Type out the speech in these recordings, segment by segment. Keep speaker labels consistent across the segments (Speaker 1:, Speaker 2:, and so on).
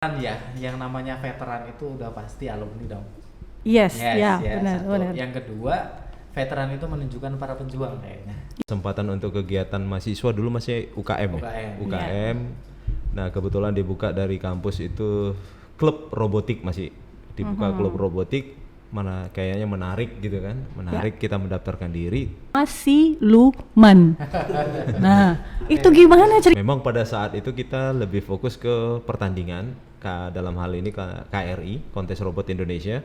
Speaker 1: Kan ya, yang namanya veteran itu udah pasti alumni dong.
Speaker 2: Yes, ya,
Speaker 1: ya,
Speaker 2: benar,
Speaker 1: satu.
Speaker 2: benar.
Speaker 1: Yang kedua, veteran itu menunjukkan para penjuang kayaknya.
Speaker 3: Kesempatan untuk kegiatan mahasiswa dulu masih UKM.
Speaker 1: UKM.
Speaker 3: Nah, kebetulan dibuka dari kampus itu klub robotik, masih dibuka klub robotik, mana kayaknya menarik gitu kan. Menarik, kita mendaftarkan diri.
Speaker 2: Masih luman. Nah, itu gimana cerita?
Speaker 3: Memang pada saat itu kita lebih fokus ke pertandingan, dalam hal ini KRI, Kontes Robot Indonesia.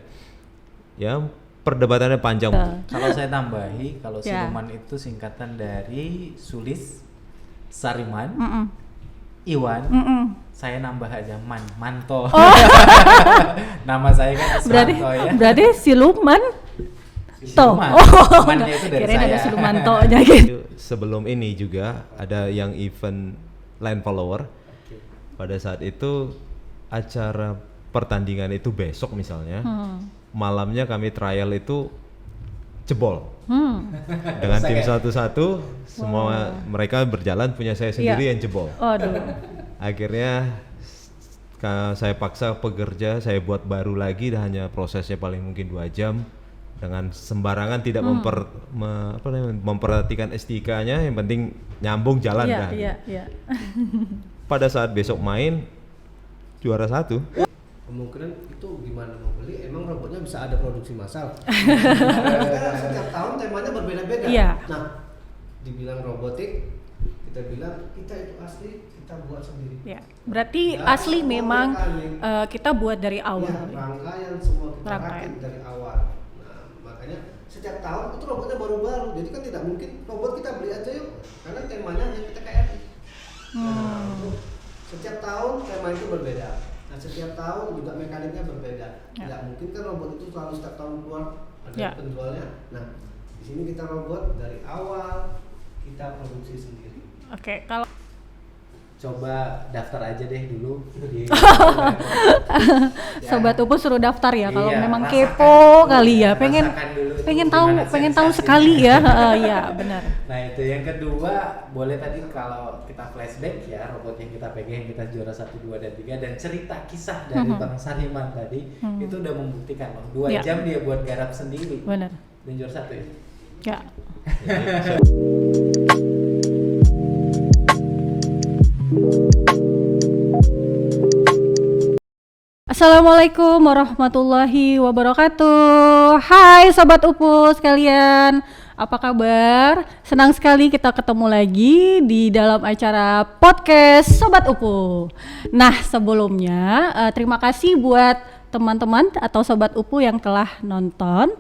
Speaker 3: Ya, perdebatannya panjang.
Speaker 1: Kalau saya tambahi, kalau siluman itu singkatan dari Sulis, Sariman, Iwan. Saya nambah aja Manto.
Speaker 2: Oh.
Speaker 1: Nama saya kan Ismanto ya.
Speaker 2: Berarti siluman
Speaker 1: Siluman.
Speaker 2: Oh,
Speaker 1: Mannya itu dari
Speaker 2: kirain
Speaker 1: saya.
Speaker 2: ada silumantonya gitu.
Speaker 3: Sebelum ini juga ada yang event line follower. Pada saat itu acara pertandingan itu besok misalnya, malamnya kami trial itu jebol. Dengan tim satu-satu, semua mereka berjalan, punya saya sendiri yang jebol.
Speaker 2: Aduh.
Speaker 3: Akhirnya saya paksa pekerja, saya buat baru lagi, dan hanya prosesnya paling mungkin 2 jam. Dengan sembarangan, tidak memperhatikan STK-nya, yang penting nyambung jalan dah.
Speaker 2: Iya.
Speaker 3: Pada saat besok main, juara 1.
Speaker 4: Kemungkinan itu gimana mau beli, emang robotnya bisa ada produksi massal. Setiap tahun temanya berbeda-beda.
Speaker 2: Iya.
Speaker 4: Nah, dibilang robotik, kita bilang kita itu asli, kita buat sendiri.
Speaker 2: Ya, berarti
Speaker 4: Ya,
Speaker 2: asli
Speaker 4: semua
Speaker 2: memang
Speaker 4: mekanik.
Speaker 2: kita buat dari awal.
Speaker 4: Ya, rangkaian semua kita
Speaker 2: Rangkaian.
Speaker 4: rakit dari awal. Nah, makanya setiap tahun itu robotnya baru-baru, jadi kan tidak mungkin robot kita beli aja yuk, karena temanya hanya kita KRI. Nah, itu setiap tahun tema itu berbeda. Nah, setiap tahun juga mekaniknya berbeda. Tidak mungkin kan robot itu selalu setiap tahun keluar ada penjualnya. Nah, di sini kita robot dari awal kita produksi sendiri.
Speaker 2: Oke, kalau
Speaker 1: Coba daftar aja deh dulu di
Speaker 2: Sobat Upu suruh daftar ya kalau
Speaker 1: Iya,
Speaker 2: memang
Speaker 1: rasakan
Speaker 2: kepo
Speaker 1: dulu,
Speaker 2: kali ya, pengen
Speaker 1: rasakan dulu itu
Speaker 2: pengen
Speaker 1: gimana
Speaker 2: tahu
Speaker 1: sensasinya.
Speaker 2: sekali ya. Iya, benar.
Speaker 1: Nah itu yang kedua, boleh tadi kalau kita flashback ya, robot yang kita pegang, kita juara 1, 2, dan 3, dan cerita kisah dari Bang Sariman tadi itu udah membuktikan loh, 2 jam dia buat garap sendiri.
Speaker 2: Benar.
Speaker 1: Dan juara 1 ya.
Speaker 2: Ya. Assalamualaikum warahmatullahi wabarakatuh. Hai Sobat Upu sekalian, apa kabar? Senang sekali kita ketemu lagi di dalam acara podcast Sobat Upu. Nah sebelumnya terima kasih buat teman-teman atau Sobat Upu yang telah nonton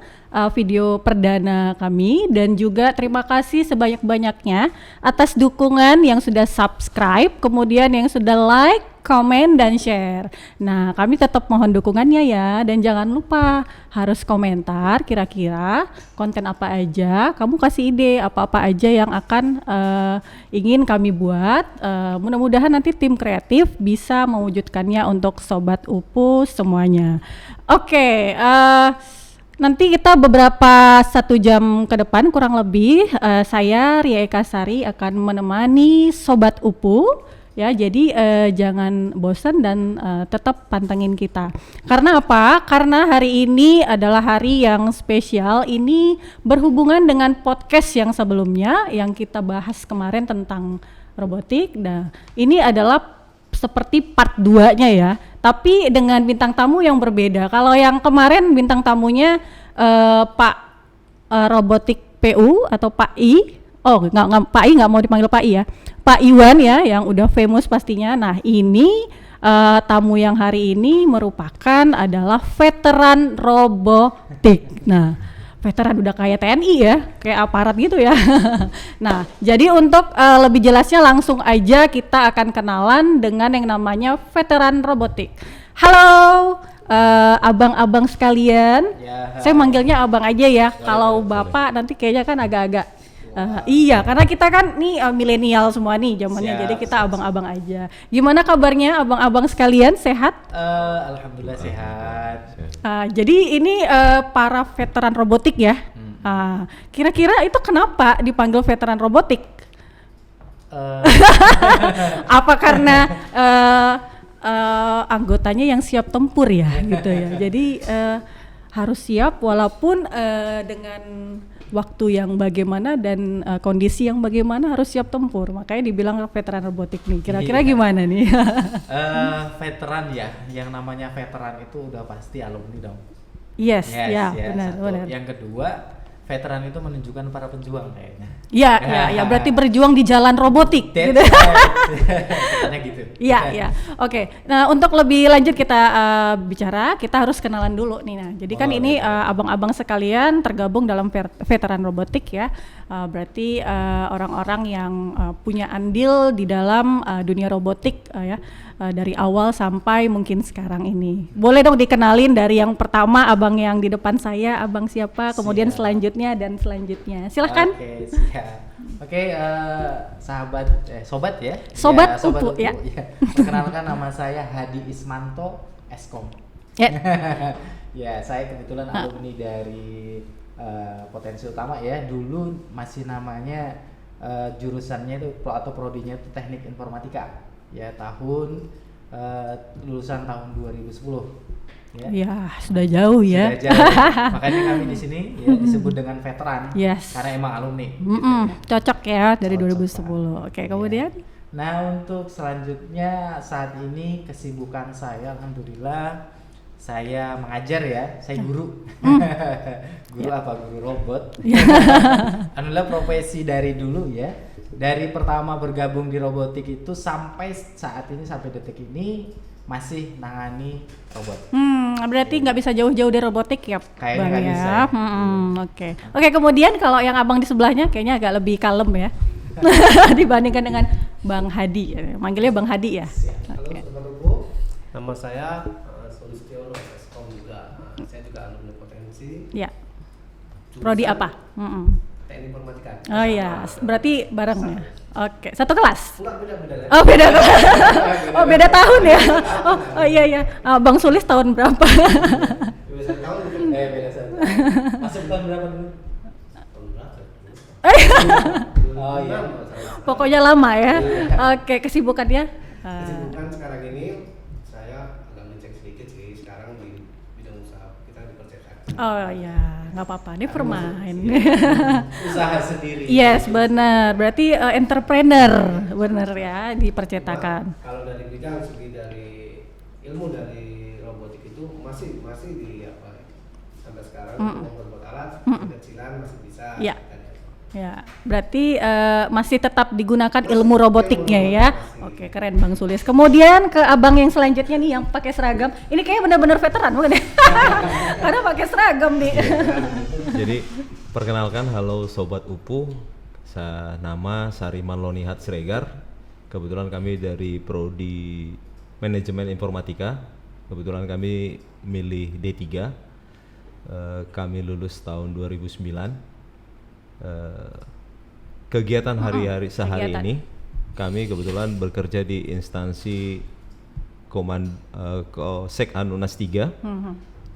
Speaker 2: video perdana kami, dan juga terima kasih sebanyak-banyaknya atas dukungan yang sudah subscribe, kemudian yang sudah like, komen, dan share. Nah, kami tetap mohon dukungannya ya, dan jangan lupa harus komentar kira-kira konten apa aja, kamu kasih ide apa-apa aja yang akan ingin kami buat. Mudah-mudahan nanti tim kreatif bisa mewujudkannya untuk Sobat Upu semuanya. Oke, nanti kita beberapa 1 jam ke depan kurang lebih saya Ria Eka Sari akan menemani Sobat Upu ya, jadi jangan bosan dan tetap pantengin kita. Karena apa? Karena hari ini adalah hari yang spesial. Ini berhubungan dengan podcast yang sebelumnya yang kita bahas kemarin tentang robotik. Nah, ini adalah seperti part 2-nya ya, tapi dengan bintang tamu yang berbeda. Kalau yang kemarin bintang tamunya Pak Robotik PU atau Pak I. Oh, nggak Pak I, nggak mau dipanggil Pak I ya. Pak Iwan ya, yang udah famous pastinya. Nah, ini tamu yang hari ini merupakan adalah veteran robotik. Nah, veteran udah kayak TNI ya, kayak aparat gitu ya. Nah, jadi untuk lebih jelasnya langsung aja kita akan kenalan dengan yang namanya veteran robotik. Halo abang-abang sekalian, saya manggilnya abang aja ya. Kalau bapak nanti kayaknya kan agak-agak iya, karena kita kan nih milenial semua nih zamannya, jadi kita abang-abang aja. Gimana kabarnya abang-abang sekalian, sehat?
Speaker 1: Alhamdulillah sehat.
Speaker 2: Jadi ini para veteran robotik ya. Kira-kira itu kenapa dipanggil veteran robotik? Apa karena anggotanya yang siap tempur ya gitu ya. Jadi harus siap walaupun dengan waktu yang bagaimana dan kondisi yang bagaimana harus siap tempur. Makanya dibilang veteran robotik nih. Kira-kira gimana nih?
Speaker 1: Veteran ya, yang namanya veteran itu udah pasti alumni dong.
Speaker 2: Yes, ya, benar,
Speaker 1: satu.
Speaker 2: benar.
Speaker 1: Yang kedua, veteran itu menunjukkan para pejuang kayaknya.
Speaker 2: Ya, berarti berjuang di jalan robotik.
Speaker 1: That's
Speaker 2: Gitu.
Speaker 1: Katanya gitu.
Speaker 2: Iya. Oke. Nah, untuk lebih lanjut kita bicara, kita harus kenalan dulu nih. Nah, jadi kan ini abang-abang sekalian tergabung dalam veteran robotik ya. Berarti orang-orang yang punya andil di dalam dunia robotik ya. Dari awal sampai mungkin sekarang ini. Boleh dong dikenalin dari yang pertama abang yang di depan saya, abang siapa, kemudian selanjutnya dan selanjutnya. Silahkan.
Speaker 1: Oke, siap. Oke, sobat ya.
Speaker 2: Sobat
Speaker 1: Sobat
Speaker 2: Upu, ya.
Speaker 1: Perkenalkan nama saya Hadi Ismanto, Eskom.
Speaker 2: Ya.
Speaker 1: Ya, saya kebetulan alumni dari Potensi Utama ya. Dulu masih namanya jurusannya itu atau prodinya itu Teknik Informatika. Ya, lulusan tahun 2010.
Speaker 2: Ya, sudah jauh ya.
Speaker 1: Sudah jauh. Makanya kami di sini ya disebut dengan veteran.
Speaker 2: Yes.
Speaker 1: Karena emang alumni.
Speaker 2: Cocok ya dari
Speaker 1: Cocok,
Speaker 2: 2010. Oke, kemudian?
Speaker 1: Nah, untuk selanjutnya saat ini kesibukan saya alhamdulillah saya mengajar ya, saya guru. Guru apa? Guru robot. Alhamdulillah profesi dari dulu ya. Dari pertama bergabung di robotik itu sampai saat ini, sampai detik ini masih nangani robot.
Speaker 2: Berarti nggak bisa jauh-jauh dari robotik ya,
Speaker 1: Kayaknya
Speaker 2: Bang
Speaker 1: nggak
Speaker 2: ya.
Speaker 1: bisa.
Speaker 2: Oke, kemudian kalau yang abang di sebelahnya kayaknya agak lebih kalem ya. Dibandingkan dengan Bang Hadi. Manggilnya Bang Hadi ya.
Speaker 4: Halo Sobat Upu, nama saya Sulistiono Eskom juga. Saya juga alumni Potensi.
Speaker 2: Ya. Prodi apa?
Speaker 4: Teknik Informatika.
Speaker 2: Oh iya, berarti bareng ya. Oke, satu kelas?
Speaker 4: Enggak, beda-beda ya.
Speaker 2: Oh beda kelas. Oh beda tahun ya. Oh iya. Bang Sulis tahun berapa?
Speaker 4: Beda tahun gitu.
Speaker 1: Beda saja. Masuk tahun berapa dulu?
Speaker 4: Tahun berapa?
Speaker 1: Oh iya.
Speaker 2: Pokoknya lama ya. Oke, kesibukannya?
Speaker 4: Kesibukan sekarang ini saya agak ngecek sedikit sih sekarang di bidang usaha kita di percetakan.
Speaker 2: Oh iya, nggak apa-apa. Ini permain.
Speaker 1: Usaha sendiri.
Speaker 2: Yes, benar. Berarti entrepreneur, benar ya di percetakan.
Speaker 4: Kalau dari bidang segi dari ilmu dari robotik itu masih di apa ya, sampai sekarang membuat alat kecilan masih bisa.
Speaker 2: Ya. Ya, berarti masih tetap digunakan ilmu robotiknya ya. Oke, keren Bang Sulis. Kemudian ke abang yang selanjutnya nih yang pakai seragam. Ini kayaknya benar-benar veteran bukan ya? Karena pakai seragam nih.
Speaker 3: Jadi perkenalkan, halo Sobat Upu. Nama Sariman Lonihat Sregar. Kebetulan kami dari Prodi Manajemen Informatika. Kebetulan kami milih D3. Kami lulus tahun 2009. Kegiatan hari-hari sehari ini kami kebetulan bekerja di instansi Sek Anunas 3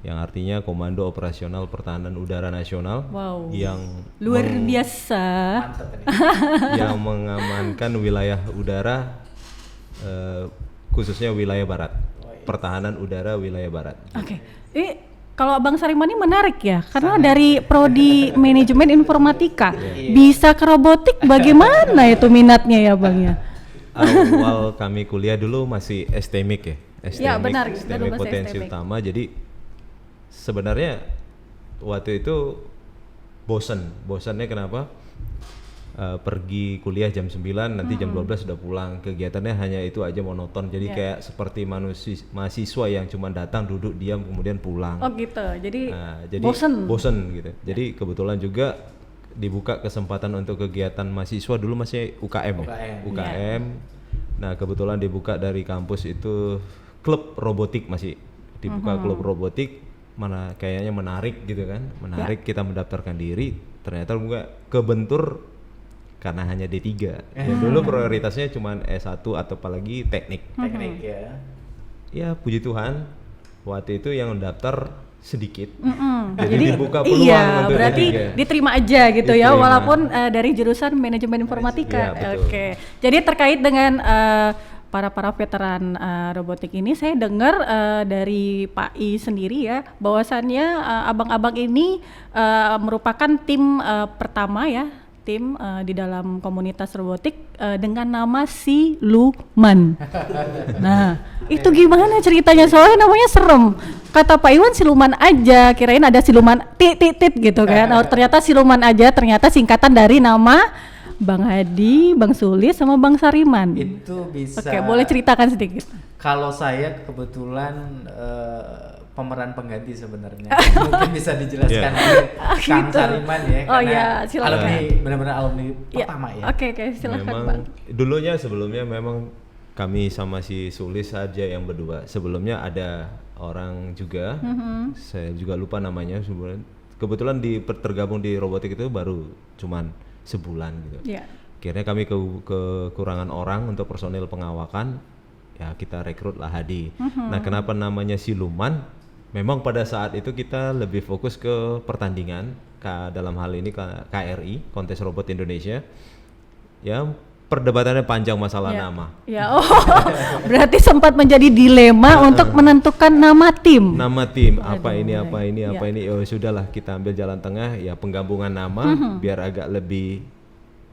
Speaker 3: yang artinya Komando Operasional Pertahanan Udara Nasional. Yang
Speaker 2: luar biasa.
Speaker 1: Mantap ini.
Speaker 3: Yang mengamankan wilayah udara khususnya wilayah barat. Pertahanan udara wilayah barat.
Speaker 2: Oke. Ini kalau Bang Sariman ini menarik ya, karena dari Prodi Manajemen Informatika bisa ke robotik, bagaimana itu minatnya ya Bang ya?
Speaker 3: Awal kami kuliah dulu masih STMIK ya,
Speaker 2: Ya benar,
Speaker 3: STMIK Potensi Utama. Jadi sebenarnya waktu itu bosannya kenapa? Pergi kuliah jam 9 nanti jam 12 sudah pulang, kegiatannya hanya itu aja monoton, jadi kayak seperti mahasiswa yang cuma datang duduk diam kemudian pulang.
Speaker 2: Oh gitu, jadi
Speaker 3: bosen gitu. Jadi kebetulan juga dibuka kesempatan untuk kegiatan mahasiswa, dulu masih UKM. Nah kebetulan dibuka dari kampus itu klub robotik, masih dibuka klub robotik, mana kayaknya menarik gitu kan, kita mendaftarkan diri, ternyata juga kebentur karena hanya D3. Ya, dulu prioritasnya cuma S1 atau apalagi teknik
Speaker 1: ya.
Speaker 3: Ya puji Tuhan waktu itu yang daftar sedikit.
Speaker 2: Jadi
Speaker 3: dibuka peluang untuk
Speaker 2: berarti
Speaker 3: D3.
Speaker 2: diterima aja gitu ya, walaupun dari jurusan Manajemen Informatika.
Speaker 3: Iya, betul.
Speaker 2: Oke. Jadi terkait dengan para veteran robotik ini, saya dengar dari Pak I sendiri ya, bahwasannya abang-abang ini merupakan tim pertama ya, tim di dalam komunitas robotik dengan nama Siluman. Nah, itu gimana ceritanya? Soalnya namanya serem. Kata Pak Iwan siluman aja, kirain ada siluman tit gitu kan. Oh, ternyata siluman aja, ternyata singkatan dari nama Bang Hadi, Bang Sulis, sama Bang Sariman.
Speaker 1: Itu bisa.
Speaker 2: Oke, boleh ceritakan sedikit.
Speaker 1: Kalau saya kebetulan pemeran pengganti sebenarnya. Mungkin bisa dijelaskan oleh Kang
Speaker 2: Gitu.
Speaker 1: Sariman ya,
Speaker 2: Oh
Speaker 1: karena
Speaker 2: ya, silakan.
Speaker 1: alumni, benar-benar alumni
Speaker 2: Ya,
Speaker 1: pertama ya.
Speaker 2: Oke, silakan
Speaker 3: Memang
Speaker 2: Bang.
Speaker 3: dulunya sebelumnya memang kami sama si Sulis saja yang berdua. Sebelumnya ada orang juga, saya juga lupa namanya sebenarnya. Kebetulan tergabung di robotik itu baru cuman sebulan gitu.
Speaker 2: Ya.
Speaker 3: Akhirnya kami kekurangan orang untuk personil pengawakan, ya kita rekrutlah Hadi. Nah, kenapa namanya Siluman? Memang pada saat itu kita lebih fokus ke pertandingan, dalam hal ini KRI, Kontes Robot Indonesia. Ya, perdebatannya panjang masalah
Speaker 2: Ya.
Speaker 3: nama.
Speaker 2: Ya, oh, berarti sempat menjadi dilema untuk menentukan nama tim.
Speaker 3: Nama tim,
Speaker 2: Aduh,
Speaker 3: apa ini,
Speaker 2: ya.
Speaker 3: oh sudahlah kita ambil jalan tengah, ya penggabungan nama biar agak lebih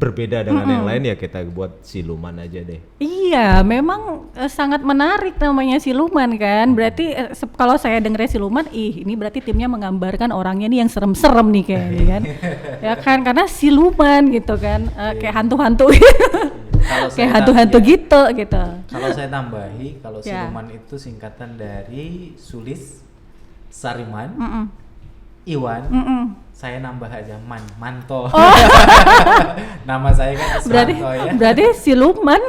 Speaker 3: berbeda dengan yang lain, ya kita buat Siluman aja deh.
Speaker 2: Iya, memang sangat menarik namanya Siluman kan. Berarti kalau saya dengar Siluman, ini berarti timnya menggambarkan orangnya nih yang serem-serem nih kayaknya kan. Ya kan, karena Siluman gitu kan, kayak hantu-hantu.
Speaker 1: Kalau
Speaker 2: Kayak
Speaker 1: saya
Speaker 2: hantu-hantu gitu.
Speaker 1: Kalau saya tambahi, kalau
Speaker 2: Ya.
Speaker 1: Siluman itu singkatan dari Sulis, Sariman,
Speaker 2: Mm-mm.
Speaker 1: Iwan.
Speaker 2: Mm-mm.
Speaker 1: Saya nambah aja Manto.
Speaker 2: Oh.
Speaker 1: Nama saya kan
Speaker 2: Berarti
Speaker 1: Ismanto ya.
Speaker 2: berarti Siluman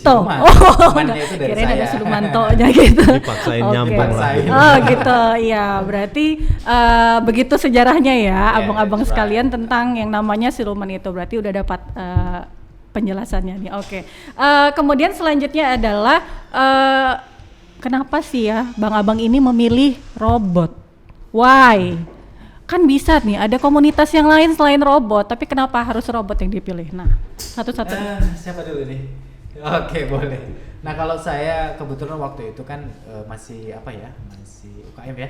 Speaker 2: To.
Speaker 1: Siluman.
Speaker 2: Oh,
Speaker 1: Mannya itu dari
Speaker 2: kirain ada
Speaker 1: saya.
Speaker 2: Silumanto-nya gitu.
Speaker 3: Dipaksain
Speaker 2: Oke.
Speaker 3: nyambung lah.
Speaker 1: Dipaksain.
Speaker 2: Oh gitu, iya berarti begitu sejarahnya ya,
Speaker 1: Yeah,
Speaker 2: abang-abang
Speaker 1: that's right.
Speaker 2: sekalian tentang yang namanya Siluman itu. Berarti udah dapat penjelasannya nih. Oke. Kemudian selanjutnya adalah kenapa sih ya Bang-abang ini memilih robot? Why? Kan bisa nih ada komunitas yang lain selain robot, tapi kenapa harus robot yang dipilih? Nah, satu-satu.
Speaker 1: Siapa dulu nih? Oke, boleh. Nah, kalau saya kebetulan waktu itu kan masih apa ya? Masih UKM ya.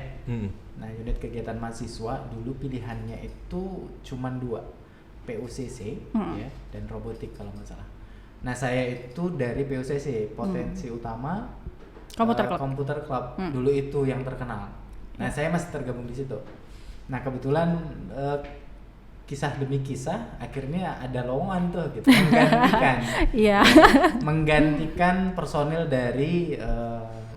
Speaker 1: Nah, unit kegiatan mahasiswa dulu pilihannya itu cuman 2, PUCC ya dan robotik kalau nggak salah. Nah, saya itu dari PUCC, potensi utama Komputer Club. Dulu itu yang terkenal. Nah, saya masih tergabung di situ. Nah, kebetulan kisah demi kisah akhirnya ada lowongan tuh gitu menggantikan
Speaker 2: Iya.
Speaker 1: menggantikan personil dari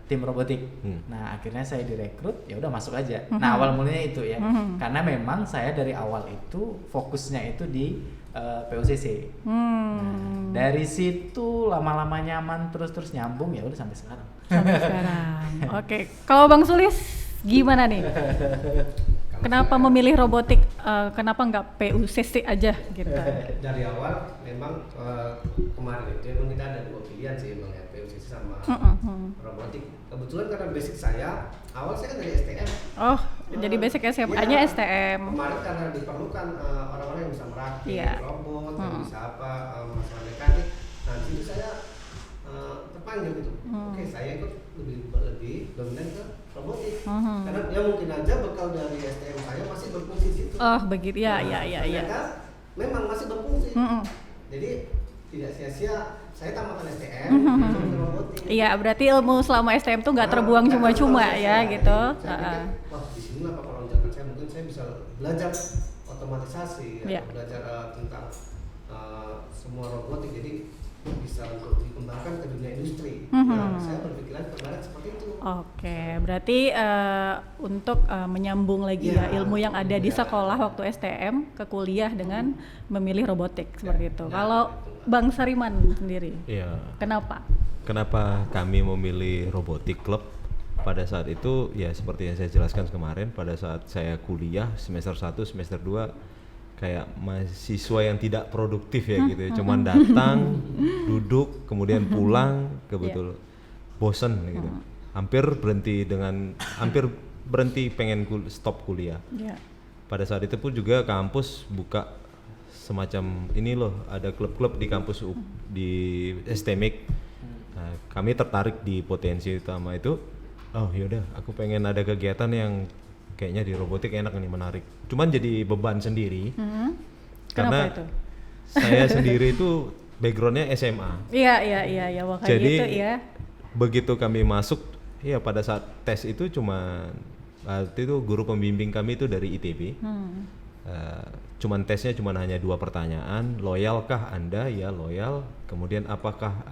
Speaker 1: tim robotik. Nah, akhirnya saya direkrut, ya udah masuk aja. Nah, awal mulanya itu ya. Karena memang saya dari awal itu fokusnya itu di PUCC. Nah, dari situ lama-lama nyaman terus nyambung, ya udah sampai sekarang.
Speaker 2: Sampai sekarang. Oke. Kalau Bang Sulis gimana nih? Kenapa memilih robotik? Kenapa nggak PUCC aja gitu?
Speaker 4: Dari awal memang kemarin itu memang kita ada 2 pilihan sih Bang ya, PUCC sama robotik. Kebetulan karena basic saya, awal saya kan dari STM.
Speaker 2: Oh, jadi basic SMA-nya
Speaker 4: Ya,
Speaker 2: STM.
Speaker 4: Kemarin karena diperlukan orang-orang yang bisa merakit
Speaker 2: Iya.
Speaker 4: robot, yang bisa masalah mekanik. Nah, di situ saya terpanggil gitu. Oke, saya ikut lebih dominan ke robotik. Karena ya mungkin aja bekal dari STM saya masih berfungsi di situ.
Speaker 2: Oh, begitu ya,
Speaker 4: Nah,
Speaker 2: ya.
Speaker 4: ternyata memang masih berfungsi. Jadi tidak sia-sia saya tambahkan STM ke robotik.
Speaker 2: Iya, berarti ilmu selama STM tuh nggak terbuang
Speaker 4: Nggak
Speaker 2: cuma-cuma
Speaker 4: terbuang
Speaker 2: ya
Speaker 4: sia-sia.
Speaker 2: gitu.
Speaker 4: Saya pikir, wah di sini apa lonjakan saya mungkin saya bisa belajar otomatisasi,
Speaker 2: Iya.
Speaker 4: atau belajar tentang semua robotik, jadi bisa untuk dikembangkan ke dunia industri. Nah, saya berpikiran kemarin seperti itu.
Speaker 2: Oke, berarti untuk menyambung lagi ya
Speaker 4: Iya.
Speaker 2: ilmu yang ada di sekolah waktu STM ke kuliah dengan memilih robotik seperti itu. Kalau Bang Sariman sendiri,
Speaker 3: Iya.
Speaker 2: kenapa
Speaker 3: kami memilih robotik club? Pada saat itu ya seperti yang saya jelaskan kemarin, pada saat saya kuliah semester 1, semester 2 kayak mahasiswa yang tidak produktif ya gitu, cuman datang, duduk, kemudian pulang, kebetul bosen gitu. Hampir berhenti pengen stop kuliah.
Speaker 2: ya?
Speaker 3: Pada saat itu pun juga kampus buka semacam ini loh, ada klub-klub di kampus di STMIC. Nah, kami tertarik di potensi utama itu. Oh yaudah, aku pengen ada kegiatan yang kayaknya di robotik enak nih, menarik. Cuman jadi beban sendiri. Karena
Speaker 2: Kenapa itu?
Speaker 3: saya sendiri itu backgroundnya SMA.
Speaker 2: Iya, makanya
Speaker 3: Jadi
Speaker 2: itu ya.
Speaker 3: begitu kami masuk, ya pada saat tes itu waktu itu guru pembimbing kami itu dari ITB. Cuman tesnya hanya 2 pertanyaan, loyalkah Anda? Ya loyal. Kemudian apakah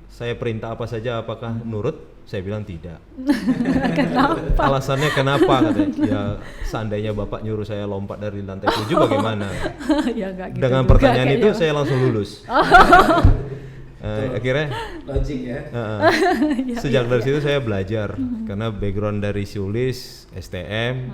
Speaker 3: saya perintah apa saja apakah nurut? Saya bilang tidak.
Speaker 2: Kenapa?
Speaker 3: Alasannya kenapa? Katanya, ya seandainya Bapak nyuruh saya lompat dari lantai 7 bagaimana?
Speaker 2: Ya nggak gitu
Speaker 3: Dengan
Speaker 2: juga
Speaker 3: pertanyaan itu
Speaker 2: kayaknya.
Speaker 3: saya langsung lulus. Akhirnya
Speaker 1: Logik ya.
Speaker 3: sejak dari situ saya belajar karena background dari Sulis STM,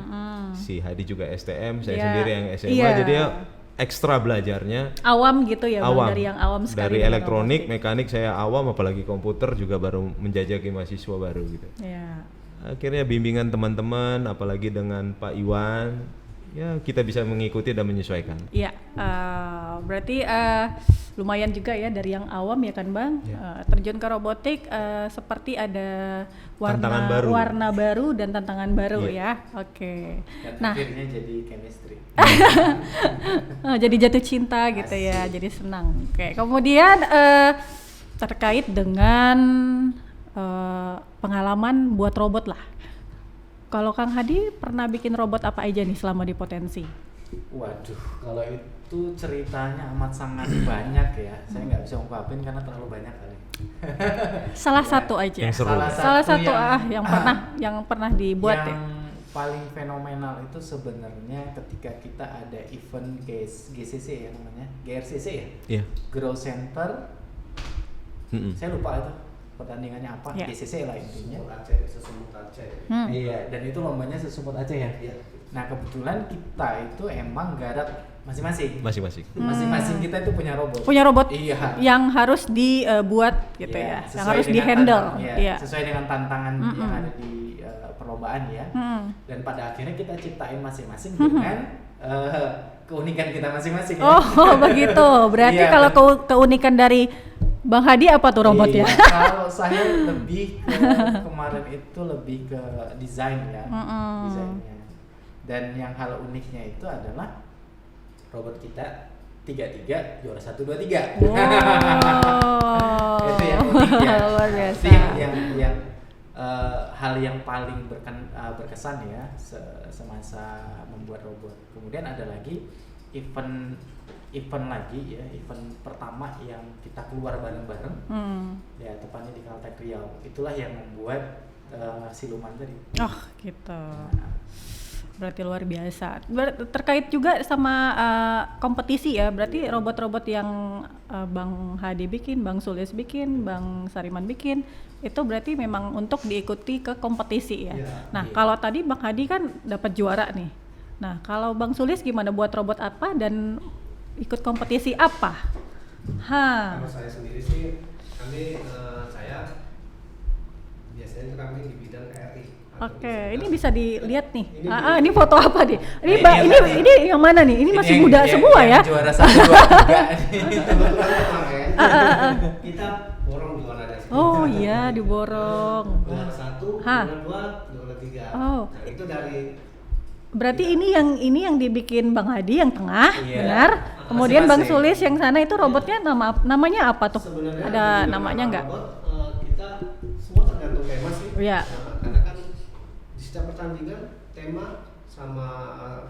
Speaker 3: si Hadi juga STM, saya
Speaker 2: Iya.
Speaker 3: sendiri yang SMA,
Speaker 2: Iya.
Speaker 3: jadi ya ekstra belajarnya
Speaker 2: Awam gitu ya, Bang,
Speaker 3: awam.
Speaker 2: dari yang awam sekali.
Speaker 3: Dari
Speaker 2: dengan
Speaker 3: elektronik,
Speaker 2: robotik.
Speaker 3: mekanik saya awam, apalagi komputer juga baru menjajaki mahasiswa baru gitu.
Speaker 2: Ya.
Speaker 3: Akhirnya bimbingan teman-teman, apalagi dengan Pak Iwan, ya kita bisa mengikuti dan menyesuaikan.
Speaker 2: Iya, berarti lumayan juga ya dari yang awam ya kan Bang,
Speaker 3: Ya.
Speaker 2: terjun ke robotik seperti ada
Speaker 3: Tantangan baru.
Speaker 2: warna baru dan tantangan baru
Speaker 3: Iya.
Speaker 2: ya. Oke.
Speaker 1: Dan
Speaker 2: Nah,
Speaker 1: akhirnya jadi chemistry.
Speaker 2: jadi jatuh cinta gitu ya, jadi senang. Oke, kemudian terkait dengan pengalaman buat robot lah. Kalau Kang Hadi pernah bikin robot apa aja nih selama di Potensi?
Speaker 1: Waduh, kalau itu ceritanya amat sangat banyak ya. Saya nggak bisa ungkapin karena terlalu banyak kali.
Speaker 2: Salah
Speaker 1: Ya.
Speaker 2: satu aja.
Speaker 3: Yang seru.
Speaker 2: Salah satu yang pernah dibuat
Speaker 1: yang
Speaker 2: ya.
Speaker 1: paling fenomenal itu sebenarnya ketika kita ada event GCC ya namanya, GRCC ya,
Speaker 3: Iya.
Speaker 1: Grow Center. Saya lupa itu pertandingannya apa,
Speaker 2: Ya.
Speaker 1: GCC lah intinya.
Speaker 4: Sesumut Aceh.
Speaker 1: Iya, dan itu lombanya sesumut Aceh ya.
Speaker 4: Iya.
Speaker 1: Nah kebetulan kita itu emang garap masing-masing.
Speaker 3: Masing-masing.
Speaker 1: Masing-masing kita itu punya robot.
Speaker 2: Punya robot
Speaker 1: Iya.
Speaker 2: yang harus dibuat gitu
Speaker 1: Iya,
Speaker 2: ya, yang
Speaker 1: sesuai
Speaker 2: harus
Speaker 1: dengan
Speaker 2: di-handle.
Speaker 1: tantangan,
Speaker 2: Iya.
Speaker 1: sesuai dengan tantangan yang ada di perlombaan ya. Dan pada akhirnya kita ciptain masing-masing dengan keunikan kita masing-masing. Ya.
Speaker 2: Oh, begitu. Berarti
Speaker 1: Iya.
Speaker 2: kalau keunikan dari Bang Hadi apa tuh robotnya?
Speaker 1: Iya, kalau saya lebih ke kemarin itu lebih ke desain ya, desainnya. Dan yang hal uniknya itu adalah robot kita 3-3 juara 1-2-3.
Speaker 2: Wow.
Speaker 1: Itu yang unik ya.
Speaker 2: Luar biasa.
Speaker 1: Itu yang hal yang paling berkesan ya semasa membuat robot. Kemudian ada lagi event lagi ya, event pertama yang kita keluar bareng-bareng. Ya tepatnya di Caltech Riau. Itulah yang membuat siluman tadi.
Speaker 2: Oh, gitu. Berarti luar biasa. Terkait juga sama kompetisi ya. Berarti robot-robot yang Bang Hadi bikin, Bang Sulis bikin, Bang Sariman bikin, itu berarti memang untuk diikuti ke kompetisi ya.
Speaker 4: Iya.
Speaker 2: Nah,
Speaker 1: Iya.
Speaker 2: kalau tadi Bang Hadi kan dapat juara nih. Nah, kalau Bang Sulis gimana, buat robot apa dan ikut kompetisi apa?
Speaker 4: Kalau saya sendiri sih, saya biasanya itu kami di bidang KRI.
Speaker 2: Oke, ini bisa dilihat nih.
Speaker 4: Ini
Speaker 2: Ini foto apa nih? Ini
Speaker 1: Ini
Speaker 2: ini yang mana nih? Ini masih
Speaker 1: yang-
Speaker 2: muda semua ya.
Speaker 1: Juara 1-2-3.
Speaker 4: Kebetulan kemarin kita borong juara dari sini.
Speaker 2: Oh iya, diborong.
Speaker 4: Juara 1,
Speaker 2: Hah.
Speaker 4: juara 2, juara 3.
Speaker 2: Oh.
Speaker 4: Nah, itu dari
Speaker 2: Berarti ini yang dibikin Bang Hadi yang tengah,
Speaker 1: Iya.
Speaker 2: benar. Kemudian Bang
Speaker 1: Masing-masing.
Speaker 2: Sulis yang sana itu robotnya namanya apa tuh?
Speaker 4: sebenarnya
Speaker 2: Ada
Speaker 4: di
Speaker 2: namanya
Speaker 4: beberapa
Speaker 2: nggak?
Speaker 4: robot, kita semua tergantung tema sih.
Speaker 2: Iya.
Speaker 4: Nah, karena kan di setiap pertandingan tema sama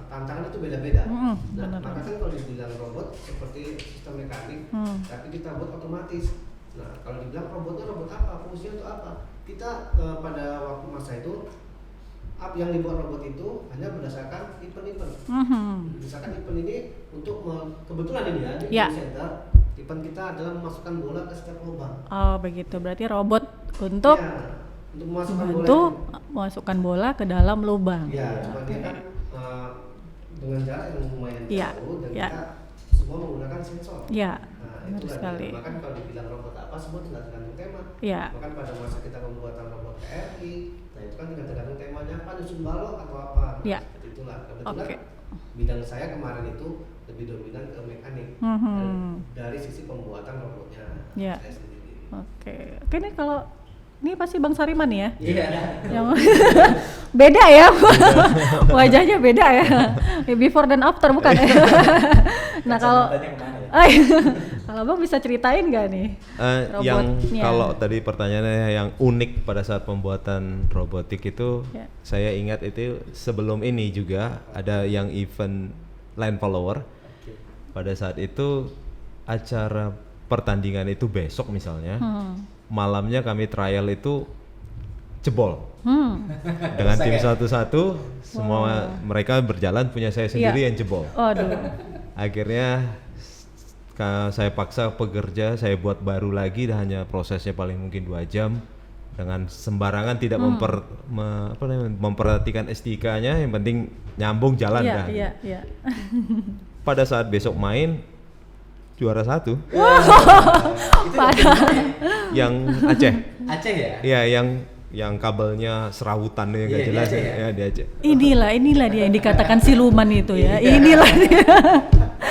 Speaker 4: tantangan itu beda-beda. Nah,
Speaker 2: benar.
Speaker 4: maka kan kalau dibilang robot seperti sistem mekanik, tapi kita buat otomatis. Nah, kalau dibilang robotnya robot apa, fungsinya itu apa? Kita pada waktu masa itu yang dibuat robot itu hanya berdasarkan event-event. Misalkan event ini untuk kebetulan ini ya di
Speaker 2: Ya.
Speaker 4: center, event kita adalah memasukkan bola ke setiap lubang.
Speaker 2: Oh begitu. Berarti robot untuk
Speaker 4: Ya, untuk memasukkan bola.
Speaker 2: membantu
Speaker 4: itu.
Speaker 2: masukkan bola ke dalam lubang.
Speaker 4: Ya, cuma dia kan dengan jarak yang lumayan
Speaker 2: Iya,
Speaker 4: jauh dan
Speaker 2: iya.
Speaker 4: kita semua menggunakan sensor.
Speaker 2: Iya,
Speaker 4: Nah,
Speaker 2: benar
Speaker 4: itulah
Speaker 2: sekali.
Speaker 4: dia. Bahkan kalau dibilang robot apa semua tinggal tergantung tema.
Speaker 2: Iya.
Speaker 4: Bahkan pada masa kita pembuatan robot KRI, nah itu kan tinggal tergantung temanya apa, nyusun balok atau apa. Nah,
Speaker 2: Iya.
Speaker 4: seperti itulah. Kebetulan
Speaker 2: Oke.
Speaker 4: bidang saya kemarin itu lebih dominan ke mekanik.
Speaker 2: Mhm.
Speaker 4: Dan dari sisi pembuatan robotnya
Speaker 2: Iya.
Speaker 4: saya sendiri.
Speaker 2: Oke, ini kalau ini pasti Bang Sariman ya?
Speaker 1: Iya.
Speaker 2: Yang beda ya, wajahnya beda ya. Before dan after bukan ya? Nah kalau
Speaker 1: Kacamatanya kemana ya?
Speaker 2: kalau Bang bisa ceritain nggak nih
Speaker 3: Yang
Speaker 2: robotnya?
Speaker 3: kalau tadi pertanyaannya yang unik pada saat pembuatan robotik itu,
Speaker 2: Ya.
Speaker 3: saya ingat itu sebelum ini juga ada yang event line follower.
Speaker 1: Oke.
Speaker 3: Pada saat itu acara pertandingan itu besok misalnya, malamnya kami trial itu jebol dengan tim satu-satu, semua mereka berjalan, punya saya sendiri yang jebol.
Speaker 2: Aduh.
Speaker 3: Akhirnya saya paksa pekerja, saya buat baru lagi, dan hanya prosesnya paling mungkin 2 jam dengan sembarangan, tidak memperhatikan STK-nya, yang penting nyambung jalan dah.
Speaker 2: Iya.
Speaker 3: Pada saat besok main juara 1
Speaker 1: Itu dari mana ya?
Speaker 3: yang Aceh.
Speaker 1: Aceh ya?
Speaker 3: Iya, yang kabelnya serawutan nggak
Speaker 1: Iya, di
Speaker 3: jelas
Speaker 1: Aceh
Speaker 3: ya,
Speaker 1: ya?
Speaker 3: di Aceh.
Speaker 2: Inilah dia yang dikatakan siluman itu ya. Inilah dia.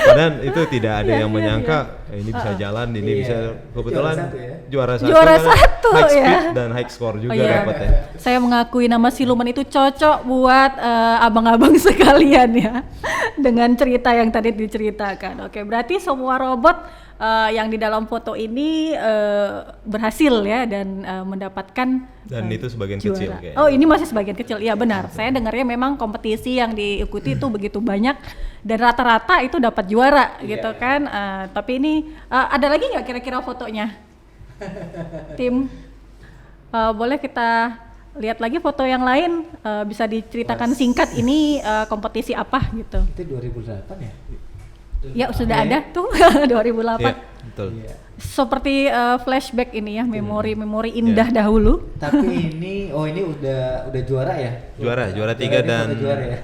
Speaker 3: Padahal itu tidak ada
Speaker 2: Iya,
Speaker 3: yang
Speaker 2: iya,
Speaker 3: menyangka ini bisa jalan, ini
Speaker 1: Iya.
Speaker 3: bisa kebetulan
Speaker 1: Juara 1 ya?
Speaker 3: juara satu,
Speaker 2: Juara
Speaker 3: karena
Speaker 2: 1
Speaker 3: high speed
Speaker 2: ya.
Speaker 3: dan high score juga
Speaker 2: iya.
Speaker 3: dapat ya.
Speaker 2: Saya mengakui nama siluman itu cocok buat abang-abang sekalian ya. Dengan cerita yang tadi diceritakan. Oke, berarti semua robot yang di dalam foto ini berhasil ya dan mendapatkan
Speaker 3: Dan itu sebagian
Speaker 2: juara.
Speaker 3: kecil kayaknya.
Speaker 2: Oh, ini masih sebagian kecil. Iya benar. Saya dengarnya memang kompetisi yang diikuti itu begitu banyak dan rata-rata itu dapat juara gitu kan. Tapi ini ada lagi nggak kira-kira fotonya? Tim, boleh kita lihat lagi foto yang lain? Bisa diceritakan singkat ini kompetisi apa gitu?
Speaker 1: Itu 2008 ya?
Speaker 2: Ya sudah ada tuh 2008.
Speaker 3: Iya, betul.
Speaker 1: Iya.
Speaker 2: Seperti flashback ini ya, memori-memori indah dahulu.
Speaker 1: Tapi ini udah juara ya?
Speaker 3: Juara 3
Speaker 1: Ini
Speaker 3: dan
Speaker 1: foto juara ya?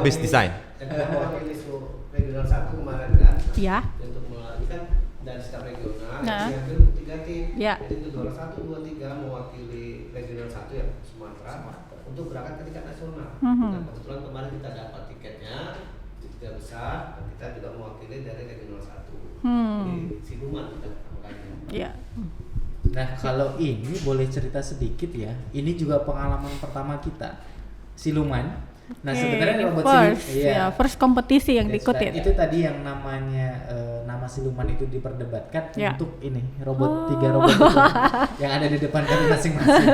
Speaker 3: best design.
Speaker 4: Dan kita mewakili regional 1 kemarin kan.
Speaker 2: Ya.
Speaker 4: Untuk ini kan dari setiap regional
Speaker 2: Nah.
Speaker 4: diambil 3 tim.
Speaker 2: Ya.
Speaker 4: Jadi itu juara 1, 2, 3 mewakili regional 1 ya Sumatera untuk berangkat ke tingkat nasional. Dan kebetulan kemarin kita dapat tiketnya di 3 besar dan kita juga mewakili dari regional 1. Jadi siluman kita makanya.
Speaker 2: Ya.
Speaker 1: Nah kalau ini boleh cerita sedikit ya, ini juga pengalaman pertama kita siluman. Nah
Speaker 2: Oke,
Speaker 1: sebenarnya
Speaker 2: ini
Speaker 1: robot
Speaker 2: first, ya, first kompetisi yang
Speaker 1: That's
Speaker 2: diikutin.
Speaker 1: right. Itu tadi yang namanya nama siluman itu diperdebatkan
Speaker 2: Ya.
Speaker 1: untuk ini robot 3 robot itu, yang ada di depan kami masing-masing.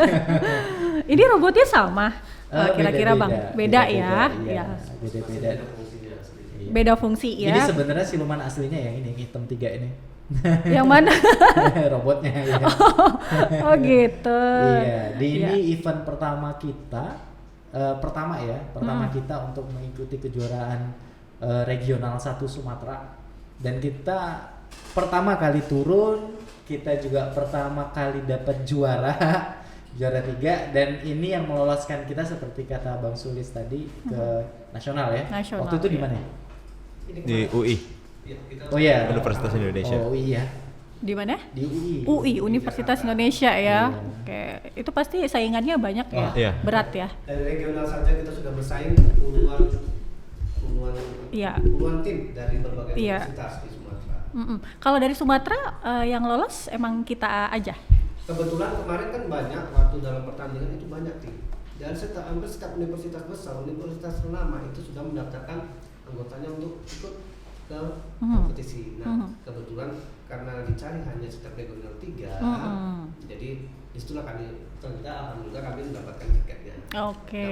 Speaker 2: Ini robotnya sama, kira-kira
Speaker 1: Beda-beda.
Speaker 2: Bang? Beda ya?
Speaker 1: Iya,
Speaker 2: Ya.
Speaker 1: beda-beda.
Speaker 4: Ada fungsinya asli.
Speaker 1: Iya.
Speaker 2: Beda fungsi
Speaker 1: Ini
Speaker 2: ya.
Speaker 1: sebenarnya siluman aslinya yang ini, hitam 3 ini.
Speaker 2: Yang mana?
Speaker 1: Robotnya ya.
Speaker 2: Oh gitu.
Speaker 1: Iya, di
Speaker 2: Iya.
Speaker 1: ini event pertama kita, pertama kita untuk mengikuti kejuaraan regional 1 Sumatera, dan kita pertama kali turun, kita juga pertama kali dapat juara juara 3, dan ini yang meloloskan kita seperti kata Bang Sulis tadi ke nasional ya.
Speaker 2: Nasional,
Speaker 1: Waktu itu di
Speaker 2: iya.
Speaker 1: mana ya?
Speaker 4: Ini
Speaker 3: Di UI,
Speaker 4: ya, kita
Speaker 1: Oh iya,
Speaker 3: Universitas Indonesia.
Speaker 1: Oh iya,
Speaker 2: Di mana?
Speaker 1: di UI.
Speaker 2: UI, Universitas Indonesia ya.
Speaker 1: Iya.
Speaker 2: Oke, itu pasti saingannya banyak ya.
Speaker 3: Oh, iya.
Speaker 2: Berat ya.
Speaker 4: dari regional saja kita sudah bersaing
Speaker 2: Iya.
Speaker 4: puluhan tim dari berbagai
Speaker 2: Iya.
Speaker 4: universitas di Sumatera.
Speaker 2: Kalau dari Sumatera yang lolos emang kita aja.
Speaker 4: Kebetulan kemarin kan banyak waktu dalam pertandingan itu banyak tim. Dan hampir setiap universitas besar, universitas ternama itu sudah mendaftarkan anggotanya untuk ikut ke kompetisi. Nah, kebetulan karena dicari hanya setiap regional 3, jadi disitulah alhamdulillah kami mendapatkan tiketnya.
Speaker 2: Oke,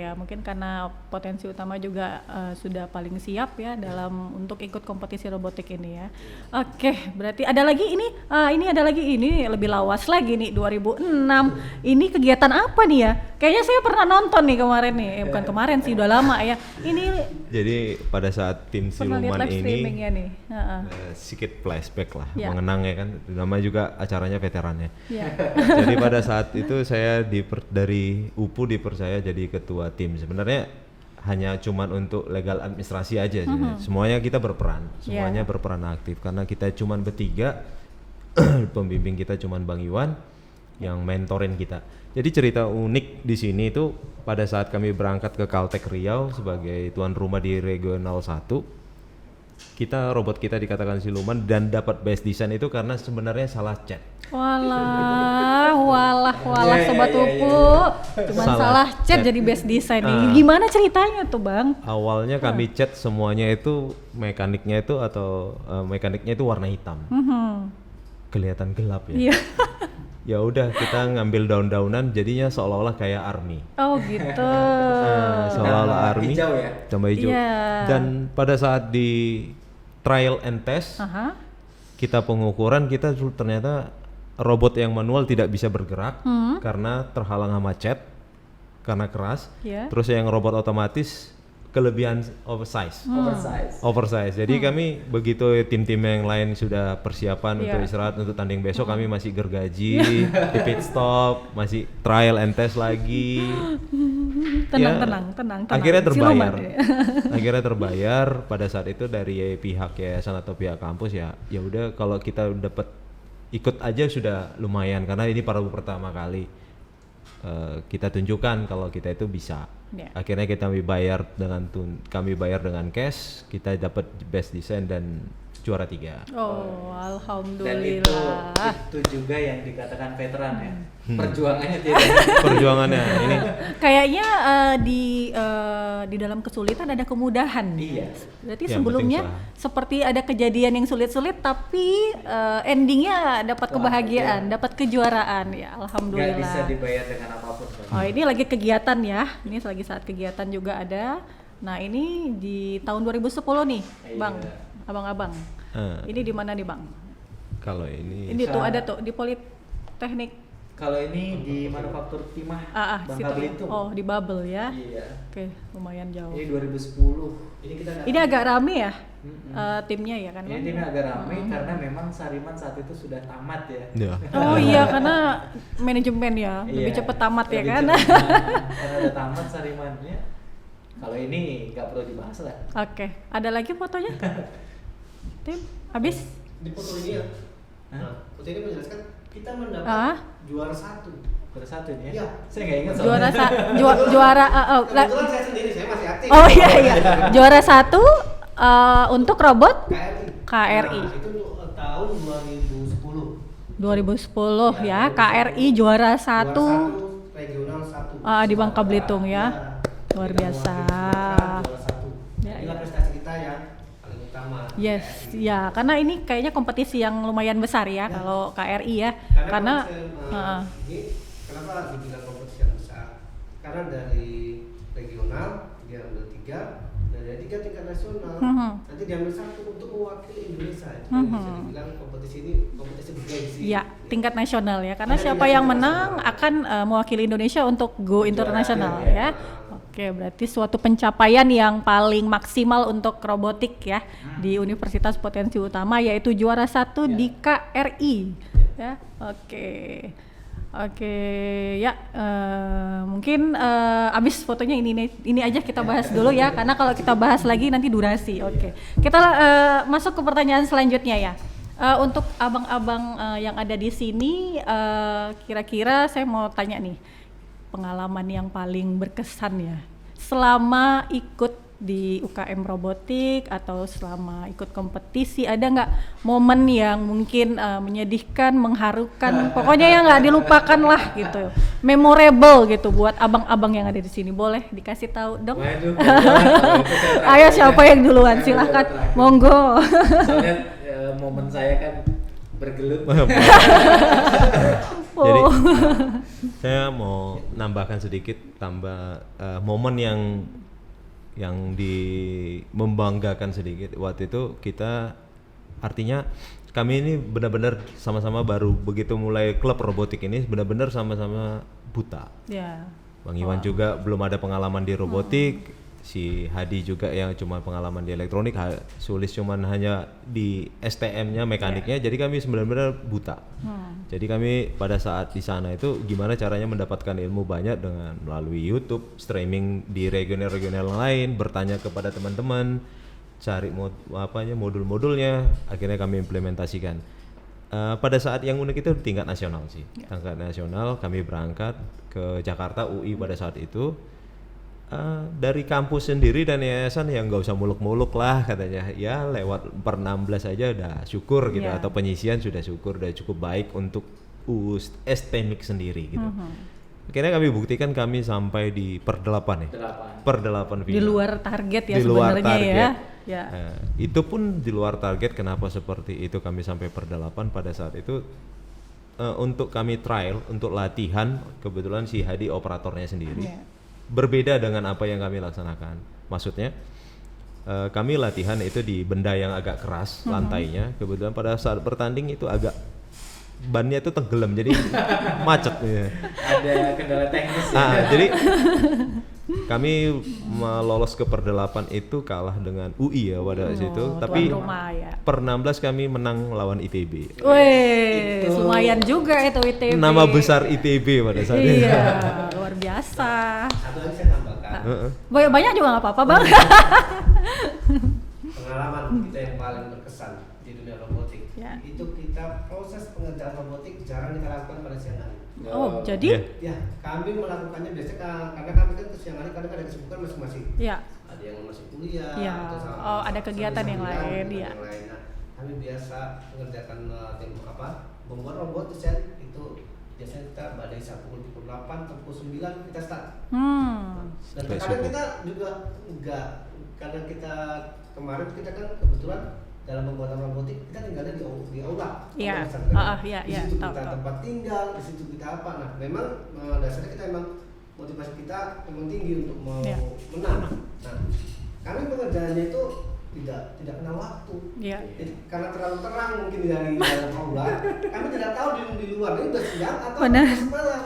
Speaker 2: ya mungkin karena potensi utama juga sudah paling siap ya dalam untuk ikut kompetisi robotik ini ya. Oke, berarti ada lagi ini lebih lawas lagi nih 2006. Ini kegiatan apa nih ya? Kayaknya saya pernah nonton nih kemarin nih. Bukan kemarin sih, udah lama ya. Ini
Speaker 3: Jadi pada saat tim
Speaker 2: pernah lihat
Speaker 3: siluman
Speaker 2: live streamingnya
Speaker 3: ini
Speaker 2: nih. Heeh.
Speaker 3: sedikit flashback lah,
Speaker 2: Ya.
Speaker 3: mengenang ya kan, namanya juga acaranya veterannya.
Speaker 2: Ya.
Speaker 3: Jadi pada saat itu saya dari UPU dipercaya jadi ketua tim. Sebenarnya hanya cuman untuk legal administrasi aja sebenarnya. Semuanya kita berperan, semuanya berperan aktif karena kita cuman bertiga. Pembimbing kita cuman Bang Iwan yang mentorin kita. Jadi cerita unik di sini itu pada saat kami berangkat ke Caltech Riau sebagai tuan rumah di Regional 1, robot kita dikatakan siluman dan dapat best design itu karena sebenarnya salah cat.
Speaker 2: Walah,
Speaker 1: Iya,
Speaker 2: sobat
Speaker 1: iya, iya,
Speaker 2: Upu, cuman salah cat jadi best design nih. Gimana ceritanya tuh Bang?
Speaker 3: Awalnya kami cat semuanya itu mekaniknya itu warna hitam. Kelihatan gelap ya.
Speaker 2: Iya.
Speaker 3: Ya udah kita ngambil daun-daunan jadinya seolah-olah kayak army.
Speaker 2: Oh gitu.
Speaker 3: Seolah-olah
Speaker 1: Tambah
Speaker 3: army.
Speaker 1: hijau ya?
Speaker 3: Tambah hijau.
Speaker 2: Iya.
Speaker 3: Dan pada saat di trial and test,
Speaker 2: Aha.
Speaker 3: kita pengukuran kita ternyata robot yang manual tidak bisa bergerak karena terhalang sama cat karena keras.
Speaker 2: Iya.
Speaker 3: Terus yang robot otomatis kelebihan oversize. Oversize. Jadi kami begitu tim-tim yang lain sudah persiapan untuk istirahat untuk tanding besok, kami masih gergaji, di pit stop, masih trial and test lagi.
Speaker 2: Tenang.
Speaker 3: Akhirnya terbayar.
Speaker 2: Siluman, ya.
Speaker 3: Akhirnya terbayar pada saat itu dari pihak yayasan atau pihak kampus ya udah kalau kita dapat ikut aja sudah lumayan karena ini baru pertama kali kita tunjukkan kalau kita itu bisa. Akhirnya kami bayar dengan cash, kita dapat best design dan juara 3.
Speaker 2: Oh,
Speaker 1: Dan
Speaker 2: alhamdulillah.
Speaker 1: itu juga yang dikatakan veteran ya. Perjuangannya tidak.
Speaker 3: Perjuangannya ini
Speaker 2: Kayaknya di dalam kesulitan ada kemudahan.
Speaker 1: Iya.
Speaker 2: Berarti
Speaker 3: Yang
Speaker 2: sebelumnya
Speaker 3: penting
Speaker 2: seperti ada kejadian yang sulit-sulit tapi endingnya dapat kebahagiaan, dapat kejuaraan ya.
Speaker 1: Nggak
Speaker 2: Alhamdulillah.
Speaker 1: bisa dibayar dengan apapun.
Speaker 2: Oh, ini lagi kegiatan ya. Ini lagi saat kegiatan juga ada. Nah, ini di tahun 2010 nih, Bang. Abang-abang. Ini di mana nih, Bang?
Speaker 3: kalau ini
Speaker 2: Ini tuh ada tuh di Politeknik.
Speaker 1: Kalau ini di Manufaktur Timah, Bangka
Speaker 2: situ.
Speaker 1: Belitung.
Speaker 2: Oh, di Babel ya.
Speaker 1: Iya.
Speaker 2: Oke, lumayan jauh.
Speaker 1: Ini 2010. Ini kita
Speaker 2: Ini agak rame ya timnya ya kan?
Speaker 1: Ini
Speaker 2: Bang?
Speaker 1: timnya agak ramai karena memang Sariman saat itu sudah tamat ya.
Speaker 3: ya.
Speaker 2: Oh iya, karena manajemen ya lebih
Speaker 1: Iya,
Speaker 2: cepet tamat ya
Speaker 1: lebih
Speaker 2: kan?
Speaker 1: cepet. Karena udah tamat Sarimannya. Kalau ini nggak perlu dibahas lah.
Speaker 2: Oke, ada lagi fotonya? Tim, habis?
Speaker 4: Di foto ini ya. Nah, foto ini menjelaskan kita mendapat juara 1.
Speaker 1: Juara 1 ini ya?
Speaker 4: Iya.
Speaker 1: Saya nggak ingat
Speaker 2: Juara
Speaker 1: soalnya.
Speaker 2: juara
Speaker 4: Kebetulan saya sendiri, saya masih aktif.
Speaker 2: Oh iya. Juara 1 untuk robot KRI.
Speaker 4: Nah, itu untuk tahun 2010.
Speaker 2: 2010 ya, KRI juara 1
Speaker 4: regional 1.
Speaker 2: di Bangka Belitung ya. Luar biasa.
Speaker 4: Juara 1.
Speaker 2: Ya,
Speaker 4: Inilah
Speaker 2: ya.
Speaker 4: prestasi kita yang paling utama.
Speaker 2: Yes, ya karena ini kayaknya kompetisi yang lumayan besar ya kalau KRI ya. Karena
Speaker 4: ini kenapa dibilang kompetisi yang besar? Karena dari regional dia ambil 3, dari 3 tingkat nasional nanti diambil 1 untuk mewakili Indonesia. Jadi bisa dibilang kompetisi ini kompetisi bergengsi.
Speaker 2: ya tingkat nasional ya. Karena siapa yang menang akan mewakili Indonesia untuk go internasional ya. Oke, berarti suatu pencapaian yang paling maksimal untuk robotik ya di Universitas Potensi Utama yaitu juara 1 di KRI ya. Oke ya, mungkin abis fotonya ini aja kita bahas dulu ya karena kalau kita bahas lagi nanti durasi. Oke, kita masuk ke pertanyaan selanjutnya ya. Untuk abang-abang yang ada di sini, kira-kira saya mau tanya nih, pengalaman yang paling berkesan ya selama ikut di UKM robotik atau selama ikut kompetisi, ada nggak momen yang mungkin menyedihkan, mengharukan, pokoknya yang nggak dilupakan lah gitu, memorable gitu buat abang-abang yang ada di sini, boleh dikasih tahu dong?
Speaker 1: Waduh, kalau itu saya terakhir
Speaker 2: Ayo
Speaker 1: ya.
Speaker 2: siapa yang duluan,
Speaker 1: Saya
Speaker 2: silahkan,
Speaker 1: dulu terakhir.
Speaker 2: monggo.
Speaker 1: Soalnya momen saya kan bergelut.
Speaker 3: Jadi
Speaker 2: Oh.
Speaker 3: saya mau nambahkan sedikit momen yang membanggakan sedikit. Waktu itu kita artinya kami ini benar-benar sama-sama baru begitu mulai klub robotik ini benar-benar sama-sama buta.
Speaker 2: Ya.
Speaker 3: Bang Iwan juga belum ada pengalaman di robotik, si Hadi juga yang cuma pengalaman di elektronik, Sulis cuman hanya di STM-nya, mekaniknya, jadi kami sebenarnya buta. Jadi kami pada saat di sana itu gimana caranya mendapatkan ilmu banyak dengan melalui YouTube, streaming di regional-regional lain, bertanya kepada teman-teman, cari modul-modulnya, akhirnya kami implementasikan. Pada saat yang unik itu tingkat nasional sih, tingkat nasional kami berangkat ke Jakarta UI pada saat itu. dari kampus sendiri dan yayasan ya nggak usah muluk-muluk lah katanya, ya lewat per 16 aja udah syukur gitu,
Speaker 2: Iya.
Speaker 3: atau penyisian sudah syukur, udah cukup baik untuk STMIC sendiri gitu. Akhirnya kami buktikan, kami sampai di per 8 ya.
Speaker 1: 8.
Speaker 3: Per 8 final.
Speaker 2: Di luar target ya
Speaker 3: Di luar
Speaker 2: sebenarnya ya.
Speaker 3: target.
Speaker 2: Ya.
Speaker 3: Itu pun di luar target. Kenapa seperti itu kami sampai per 8 pada saat itu? Untuk kami trial, untuk latihan, kebetulan si Hadi operatornya sendiri.
Speaker 2: Iya.
Speaker 3: Berbeda dengan apa yang kami laksanakan. Maksudnya kami latihan itu di benda yang agak keras lantainya. Kebetulan pada saat bertanding itu agak bannya itu tenggelam, jadi macet ya.
Speaker 1: Ada kendala teknis ya.
Speaker 3: Jadi kami lolos ke per 8 itu kalah dengan UI ya pada situ, tapi
Speaker 2: tuan rumah ya.
Speaker 3: per 16 kami menang lawan ITB.
Speaker 2: Wih, lumayan juga itu ITB.
Speaker 3: Nama besar ITB pada saat itu.
Speaker 2: Iya, luar biasa.
Speaker 4: Satu lagi saya tambahkan,
Speaker 2: Banyak juga nggak apa-apa bang.
Speaker 4: pengalaman kita yang paling berkesan di dunia robotik
Speaker 2: Ya.
Speaker 4: itu kita proses pengerjaan robotik jarang kita lakukan pada siang hari.
Speaker 2: Oh,
Speaker 3: Iya.
Speaker 2: jadi?
Speaker 4: Ya, kami melakukannya biasanya karena kami kan ke siang hari kadang ada kesibukan masing-masing.
Speaker 2: Ya.
Speaker 4: Ada yang masih kuliah,
Speaker 2: Ya.
Speaker 4: atau
Speaker 2: Oh, ada kegiatan yang lain,
Speaker 4: kegiatan
Speaker 2: ya.
Speaker 4: yang lain. Nah, kami biasa mengerjakan membuat robot desain itu biasanya kita badai pukul 8 atau pukul 9 kita start. Dan
Speaker 3: Sampai
Speaker 4: kadang
Speaker 3: subuh.
Speaker 4: kita juga enggak, karena kita kemarin kita kan kebetulan dalam pembuatan robotik kita tinggalnya di aula.
Speaker 2: Iya. Iya,
Speaker 4: Di
Speaker 2: iya,
Speaker 4: situ
Speaker 2: tahu,
Speaker 4: kita
Speaker 2: tahu.
Speaker 4: tempat tinggal, di situ kita apa. Nah, memang dasarnya kita memang motivasi kita memang tinggi untuk mau
Speaker 2: Iya.
Speaker 4: menang. Nah, kami pengerjaannya itu tidak kenal waktu.
Speaker 2: Iya.
Speaker 4: Jadi karena terlalu terang mungkin dari dalam aula, kami tidak tahu di luar ini udah siang atau
Speaker 2: Benar.
Speaker 4: masih malam.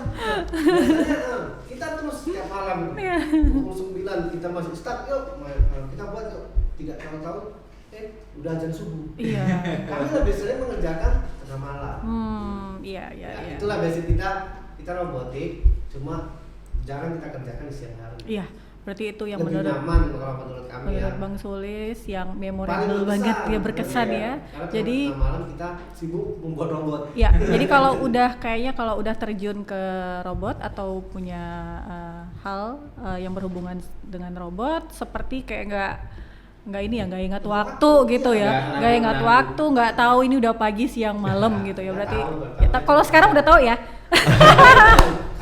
Speaker 4: Biasanya kita terus setiap malam
Speaker 2: Iya.
Speaker 4: pukul 9 kita masih start, yuk kita buat yuk. Tidak tahu udah azan subuh.
Speaker 2: Iya.
Speaker 4: Kami lebih sering mengerjakan tengah malam.
Speaker 2: Iya.
Speaker 4: Ya,
Speaker 2: Iya.
Speaker 4: itulah basic kita robotik, cuma jarang kita kerjakan di siang hari.
Speaker 2: Iya. Berarti itu yang
Speaker 4: Lebih
Speaker 2: menurut
Speaker 4: nyaman kalau menurut kami ya.
Speaker 2: Bang Sulis yang
Speaker 4: Paling
Speaker 2: memorable banget ya, berkesan ya.
Speaker 4: Karena
Speaker 2: Jadi
Speaker 4: tengah malam kita sibuk membuat robot.
Speaker 2: ya, jadi kalau udah terjun ke robot atau punya hal yang berhubungan dengan robot, seperti kayak nggak ini ya, nggak ingat waktu gitu ya, nggak ingat waktu, nggak tahu ini udah pagi siang malam gitu ya. Berarti kalau sekarang udah tahu ya.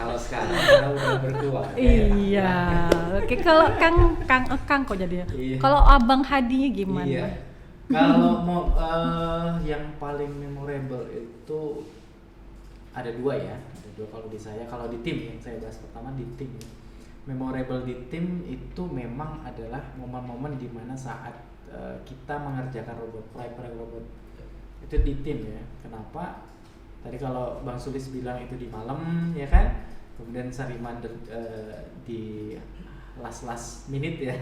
Speaker 1: Kalau sekarang karena udah berdua.
Speaker 2: Iya. Oke, kalau Kang kok jadinya.
Speaker 1: Iya.
Speaker 2: Kalau Abang Hadinya gimana?
Speaker 1: Iya. Kalau mau yang paling memorable itu ada dua ya. Ada dua kalau di saya. Kalau di tim yang saya bahas pertama di tim. Memorable di tim itu memang adalah momen-momen di mana saat kita mengerjakan proyek robot itu di tim ya. Kenapa? Tadi kalau Bang Sulis bilang itu di malam ya kan, kemudian Sariman di last minute ya,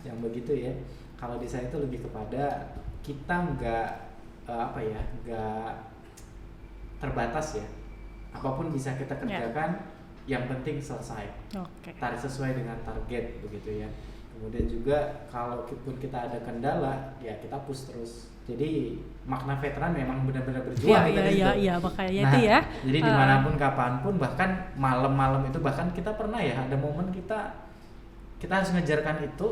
Speaker 1: yang begitu ya. Kalau di saya itu lebih kepada kita nggak terbatas ya, apapun bisa kita kerjakan, yang penting selesai, sesuai dengan target begitu ya. Kemudian juga kalau pun kita ada kendala ya kita push terus. Jadi makna veteran memang benar-benar berjuang gitu.
Speaker 2: Iya, makanya itu ya.
Speaker 1: Jadi dimanapun kapanpun, bahkan malam-malam itu, bahkan kita pernah ya ada momen kita harus ngejarkan itu,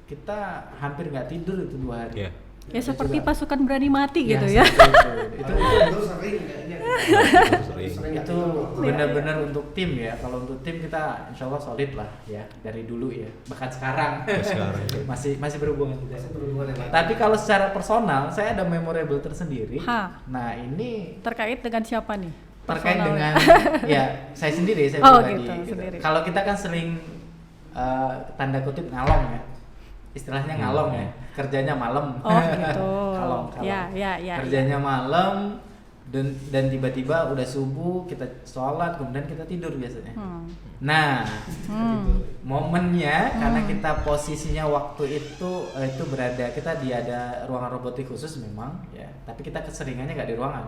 Speaker 1: kita hampir nggak tidur itu 2 hari.
Speaker 3: Yeah.
Speaker 2: Ya seperti
Speaker 1: juga.
Speaker 2: pasukan berani mati gitu ya.
Speaker 4: Itu sering kayaknya.
Speaker 1: Itu benar-benar untuk tim ya. Kalau untuk tim kita insya Allah solid lah ya dari dulu ya. Bahkan sekarang. masih berhubungan. Tapi kalau secara personal saya ada memorable tersendiri. Nah ini
Speaker 2: terkait dengan siapa nih?
Speaker 1: Terkait dengan ya saya sendiri.
Speaker 2: Gitu, sendiri.
Speaker 1: Kalau kita kan sering tanda kutip ngalong ya. Istilahnya ngalong ya, kerjanya malam.
Speaker 2: Oh gitu.
Speaker 1: Kalong.
Speaker 2: Ya.
Speaker 1: Kerjanya malam dan tiba-tiba udah subuh kita sholat kemudian kita tidur biasanya. Nah, momennya karena kita posisinya waktu itu berada, kita ada ruangan robotik khusus memang ya, tapi kita keseringannya nggak di ruangan.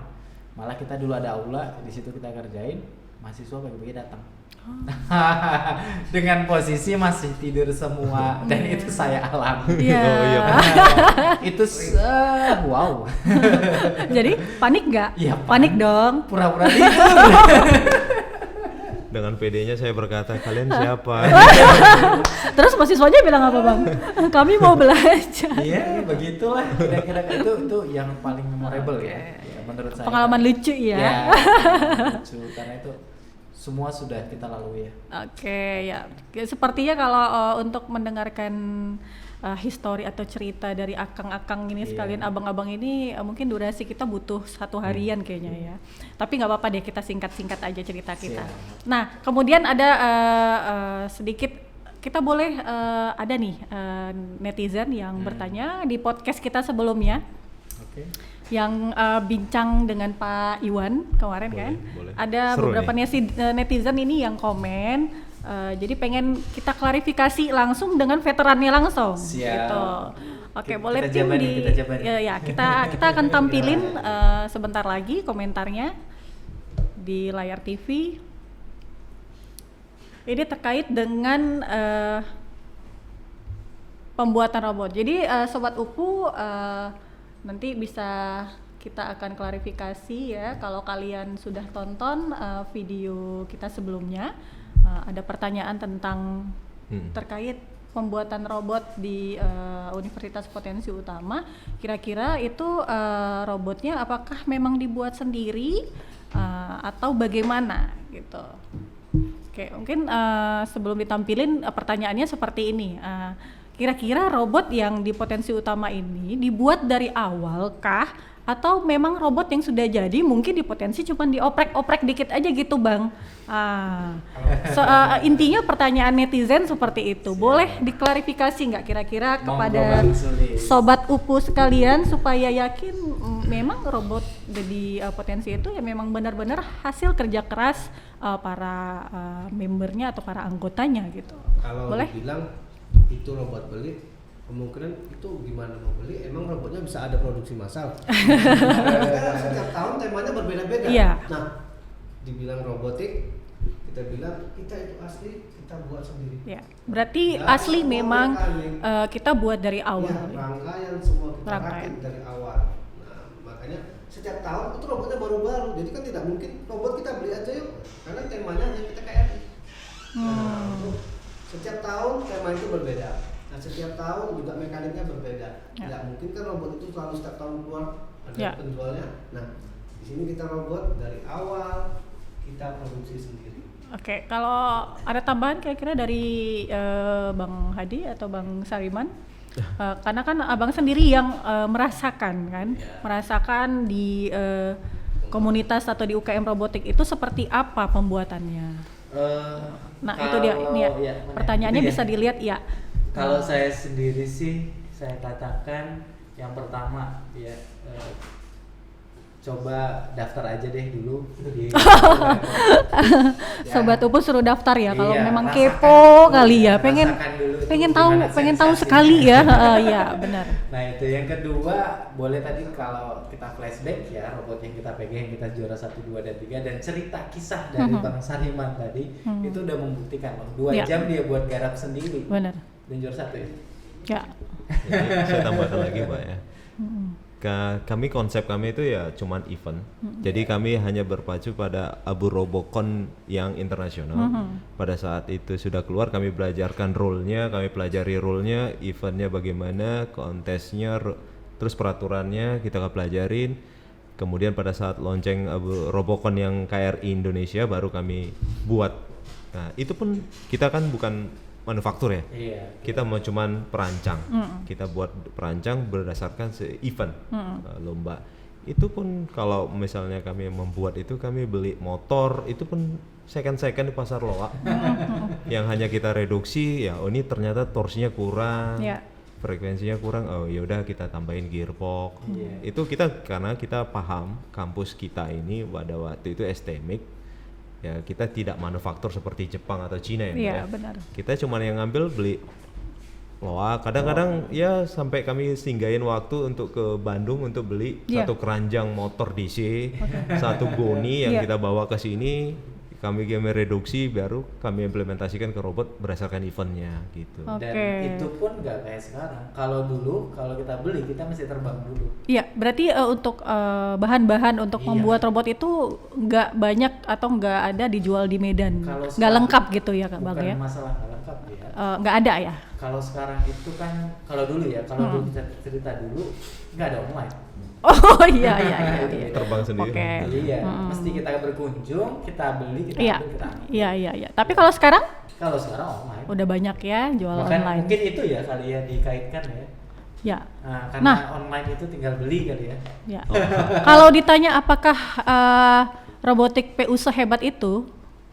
Speaker 1: Malah kita dulu ada aula, di situ kita kerjain, mahasiswa pagi-pagi datang. Dengan posisi masih tidur semua dan itu saya alami. Itu wow.
Speaker 2: Jadi panik nggak?
Speaker 1: Ya,
Speaker 2: panik dong.
Speaker 1: Pura-pura tidur.
Speaker 3: Dengan PD-nya saya berkata, kalian siapa?
Speaker 2: Terus mahasiswanya bilang apa bang? Kami mau belajar.
Speaker 1: Iya, begitulah kira-kira itu yang paling memorable ya menurut saya.
Speaker 2: Pengalaman lucu ya.
Speaker 1: Ya, lucu karena itu semua sudah kita lalui ya.
Speaker 2: Oke, ya. Sepertinya kalau untuk mendengarkan histori atau cerita dari akang-akang ini sekalian abang-abang ini mungkin durasi kita butuh 1 harian kayaknya ya. Tapi nggak apa-apa deh, kita singkat-singkat aja cerita kita.
Speaker 1: Siap.
Speaker 2: Nah, kemudian ada sedikit kita boleh ada nih netizen yang bertanya di podcast kita sebelumnya.
Speaker 1: Oke.
Speaker 2: Yang bincang dengan Pak Iwan kemarin kan.
Speaker 3: Boleh.
Speaker 2: Ada
Speaker 3: Seru
Speaker 2: beberapa netizen ini yang komen. Jadi pengen kita klarifikasi langsung dengan veterannya langsung.
Speaker 1: Siap.
Speaker 2: Gitu. Oke,
Speaker 1: Kita
Speaker 2: boleh tim
Speaker 1: jabarin,
Speaker 2: di
Speaker 1: kita jabarin.
Speaker 2: ya kita akan tampilin sebentar lagi komentarnya di layar TV. Ini terkait dengan pembuatan robot. Jadi sobat UPU nanti bisa kita akan klarifikasi ya kalau kalian sudah tonton video kita sebelumnya. Ada pertanyaan tentang terkait pembuatan robot di Universitas Potensi Utama. Kira-kira itu robotnya apakah memang dibuat sendiri atau bagaimana gitu. Oke, mungkin sebelum ditampilin pertanyaannya seperti ini. Kira-kira robot yang di Potensi Utama ini dibuat dari awal kah? Atau memang robot yang sudah jadi mungkin di Potensi cuma dioprek-oprek dikit aja gitu bang. Intinya pertanyaan netizen seperti itu. Boleh diklarifikasi nggak kira-kira kepada sobat UPU sekalian supaya yakin memang robot di Potensi itu ya memang benar-benar hasil kerja keras para membernya atau para anggotanya gitu.
Speaker 4: Kalau
Speaker 2: boleh?
Speaker 4: dibilang itu robot beli, kemungkinan itu gimana mau beli, emang robotnya bisa ada produksi massal. Karena setiap tahun temanya berbeda-beda.
Speaker 2: Iya.
Speaker 4: Nah, dibilang robotik, kita bilang kita itu asli, kita buat sendiri.
Speaker 2: Ya, berarti
Speaker 4: Ya,
Speaker 2: asli
Speaker 4: semua
Speaker 2: memang
Speaker 4: mekanik.
Speaker 2: kita buat dari awal.
Speaker 4: Ya, rangkaian semua kita
Speaker 2: Rangkaian.
Speaker 4: rakit dari awal. Nah, makanya setiap tahun itu robotnya baru-baru, jadi kan tidak mungkin robot kita beli aja yuk, karena temanya hanya kita KRI. Nah, untuk setiap tahun tema itu berbeda. Nah, setiap tahun juga mekaniknya berbeda. Tidak mungkin kan robot itu selalu setiap tahun keluar ada penjualnya. Nah, di sini kita robot dari awal kita produksi sendiri.
Speaker 2: Oke, kalau ada tambahan kira-kira dari Bang Hadi atau Bang Sariman? Karena kan abang sendiri yang merasakan kan, merasakan di komunitas atau di UKM robotik itu seperti apa pembuatannya. Nah itu dia, ini ya, pertanyaannya bisa dilihat ya.
Speaker 1: Kalau saya sendiri sih, saya katakan yang pertama ya coba daftar aja deh dulu di
Speaker 2: Sobat UPU suruh daftar ya kalau
Speaker 1: iya,
Speaker 2: memang
Speaker 1: rasakan
Speaker 2: kepo
Speaker 1: dulu,
Speaker 2: kali ya,
Speaker 1: dulu
Speaker 2: pengen tahu
Speaker 1: sensasinya.
Speaker 2: sekali ya. Iya benar.
Speaker 1: Nah itu yang kedua, boleh tadi kalau kita flashback ya robot yang kita pegang, kita juara 1, 2, dan 3 dan cerita kisah dari Bang Sariman tadi itu udah membuktikan loh 2 jam dia buat garap sendiri.
Speaker 2: Benar.
Speaker 1: Dan juara 1 ya.
Speaker 2: Ya.
Speaker 3: Jadi, saya tambahkan lagi Mbak ya. Konsep kami itu ya cuman event. Jadi kami hanya berpacu pada Abu Robocon yang internasional. Pada saat itu sudah keluar, kami belajarkan rule-nya, kami pelajari rule-nya, eventnya bagaimana, kontesnya, terus peraturannya kita pelajarin. Kemudian pada saat launching Abu Robocon yang KRI Indonesia baru kami buat. Nah itu pun kita kan bukan manufaktur ya.
Speaker 1: Iya.
Speaker 3: Kita mau cuman perancang. Kita buat perancang berdasarkan event lomba. Itu pun kalau misalnya kami membuat itu, kami beli motor itu pun second di pasar loak. Yang hanya kita reduksi ya, oh ini ternyata torsinya kurang. Frekuensinya kurang, oh yaudah kita tambahin gearbox. Itu kita karena kita paham kampus kita ini pada waktu itu STMIC. Ya kita tidak manufaktur seperti Jepang atau Cina ya.
Speaker 2: Iya benar.
Speaker 3: Kita cuma yang ngambil beli loak. Kadang-kadang ya sampai kami singgahin waktu untuk ke Bandung untuk beli satu keranjang motor DC, satu goni yang kita bawa ke sini. kami reduksi baru kami implementasikan ke robot berdasarkan eventnya gitu.
Speaker 1: Dan itu pun nggak kayak sekarang. Kalau dulu kalau kita beli kita mesti terbang dulu.
Speaker 2: Iya, berarti untuk bahan-bahan untuk membuat robot itu nggak banyak atau nggak ada dijual di Medan, nggak lengkap gitu ya Kak Bang ya?
Speaker 1: Bukan masalah nggak lengkap ya.
Speaker 2: Nggak ada ya?
Speaker 1: Kalau sekarang itu kan kalau dulu ya, dulu kita cerita dulu nggak ada online.
Speaker 2: Oh iya.
Speaker 3: Terbang sendiri.
Speaker 2: Okay.
Speaker 1: Iya, mesti kita berkunjung, kita beli, kita ambil, kita ambil.
Speaker 2: Iya. Tapi kalau sekarang?
Speaker 1: Kalau sekarang online.
Speaker 2: Udah banyak ya jual
Speaker 1: Bahkan
Speaker 2: online.
Speaker 1: mungkin itu ya kali ya dikaitkan ya.
Speaker 2: Ya.
Speaker 1: Karena online itu tinggal beli kali ya.
Speaker 2: Ya. Kalau ditanya apakah robotik PU sehebat itu?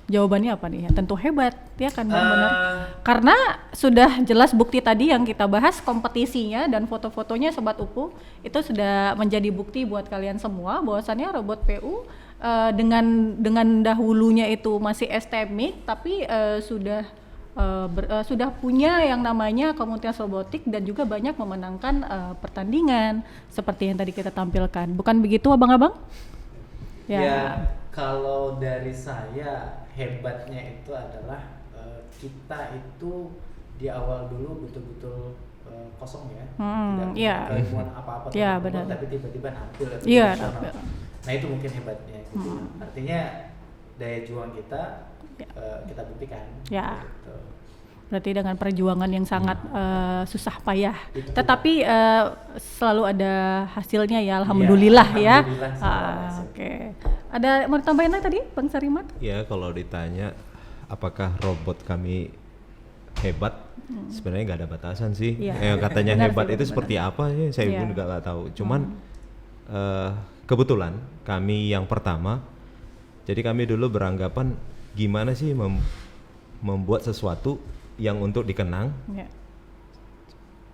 Speaker 2: Jawabannya apa nih? Tentu hebat, ya kan benar. Karena sudah jelas bukti tadi yang kita bahas, kompetisinya dan foto-fotonya Sobat UPU itu sudah menjadi bukti buat kalian semua bahwasannya robot PU dengan dahulunya itu masih STMIC tapi sudah punya yang namanya komunitas robotik dan juga banyak memenangkan pertandingan seperti yang tadi kita tampilkan. Bukan begitu abang-abang?
Speaker 1: Ya, kalau dari saya hebatnya itu adalah kita itu di awal dulu betul-betul kosong ya, tidak keilmuan apa-apa tentang robot, tapi tiba-tiba nampil. Nah itu mungkin hebatnya gitu. Artinya daya juang kita kita buktikan.
Speaker 2: Ya.
Speaker 1: Gitu.
Speaker 2: Berarti dengan perjuangan yang sangat susah payah, tetapi selalu ada hasilnya ya, alhamdulillah ya. Oke. Ada mau tambahin lagi tadi, Bang Sariman?
Speaker 3: Ya, kalau ditanya apakah robot kami hebat, sebenarnya nggak ada batasan sih. Katanya hebat itu seperti apa ya, saya pun nggak tahu. Cuman kebetulan kami yang pertama, jadi kami dulu beranggapan gimana sih membuat sesuatu yang untuk dikenang,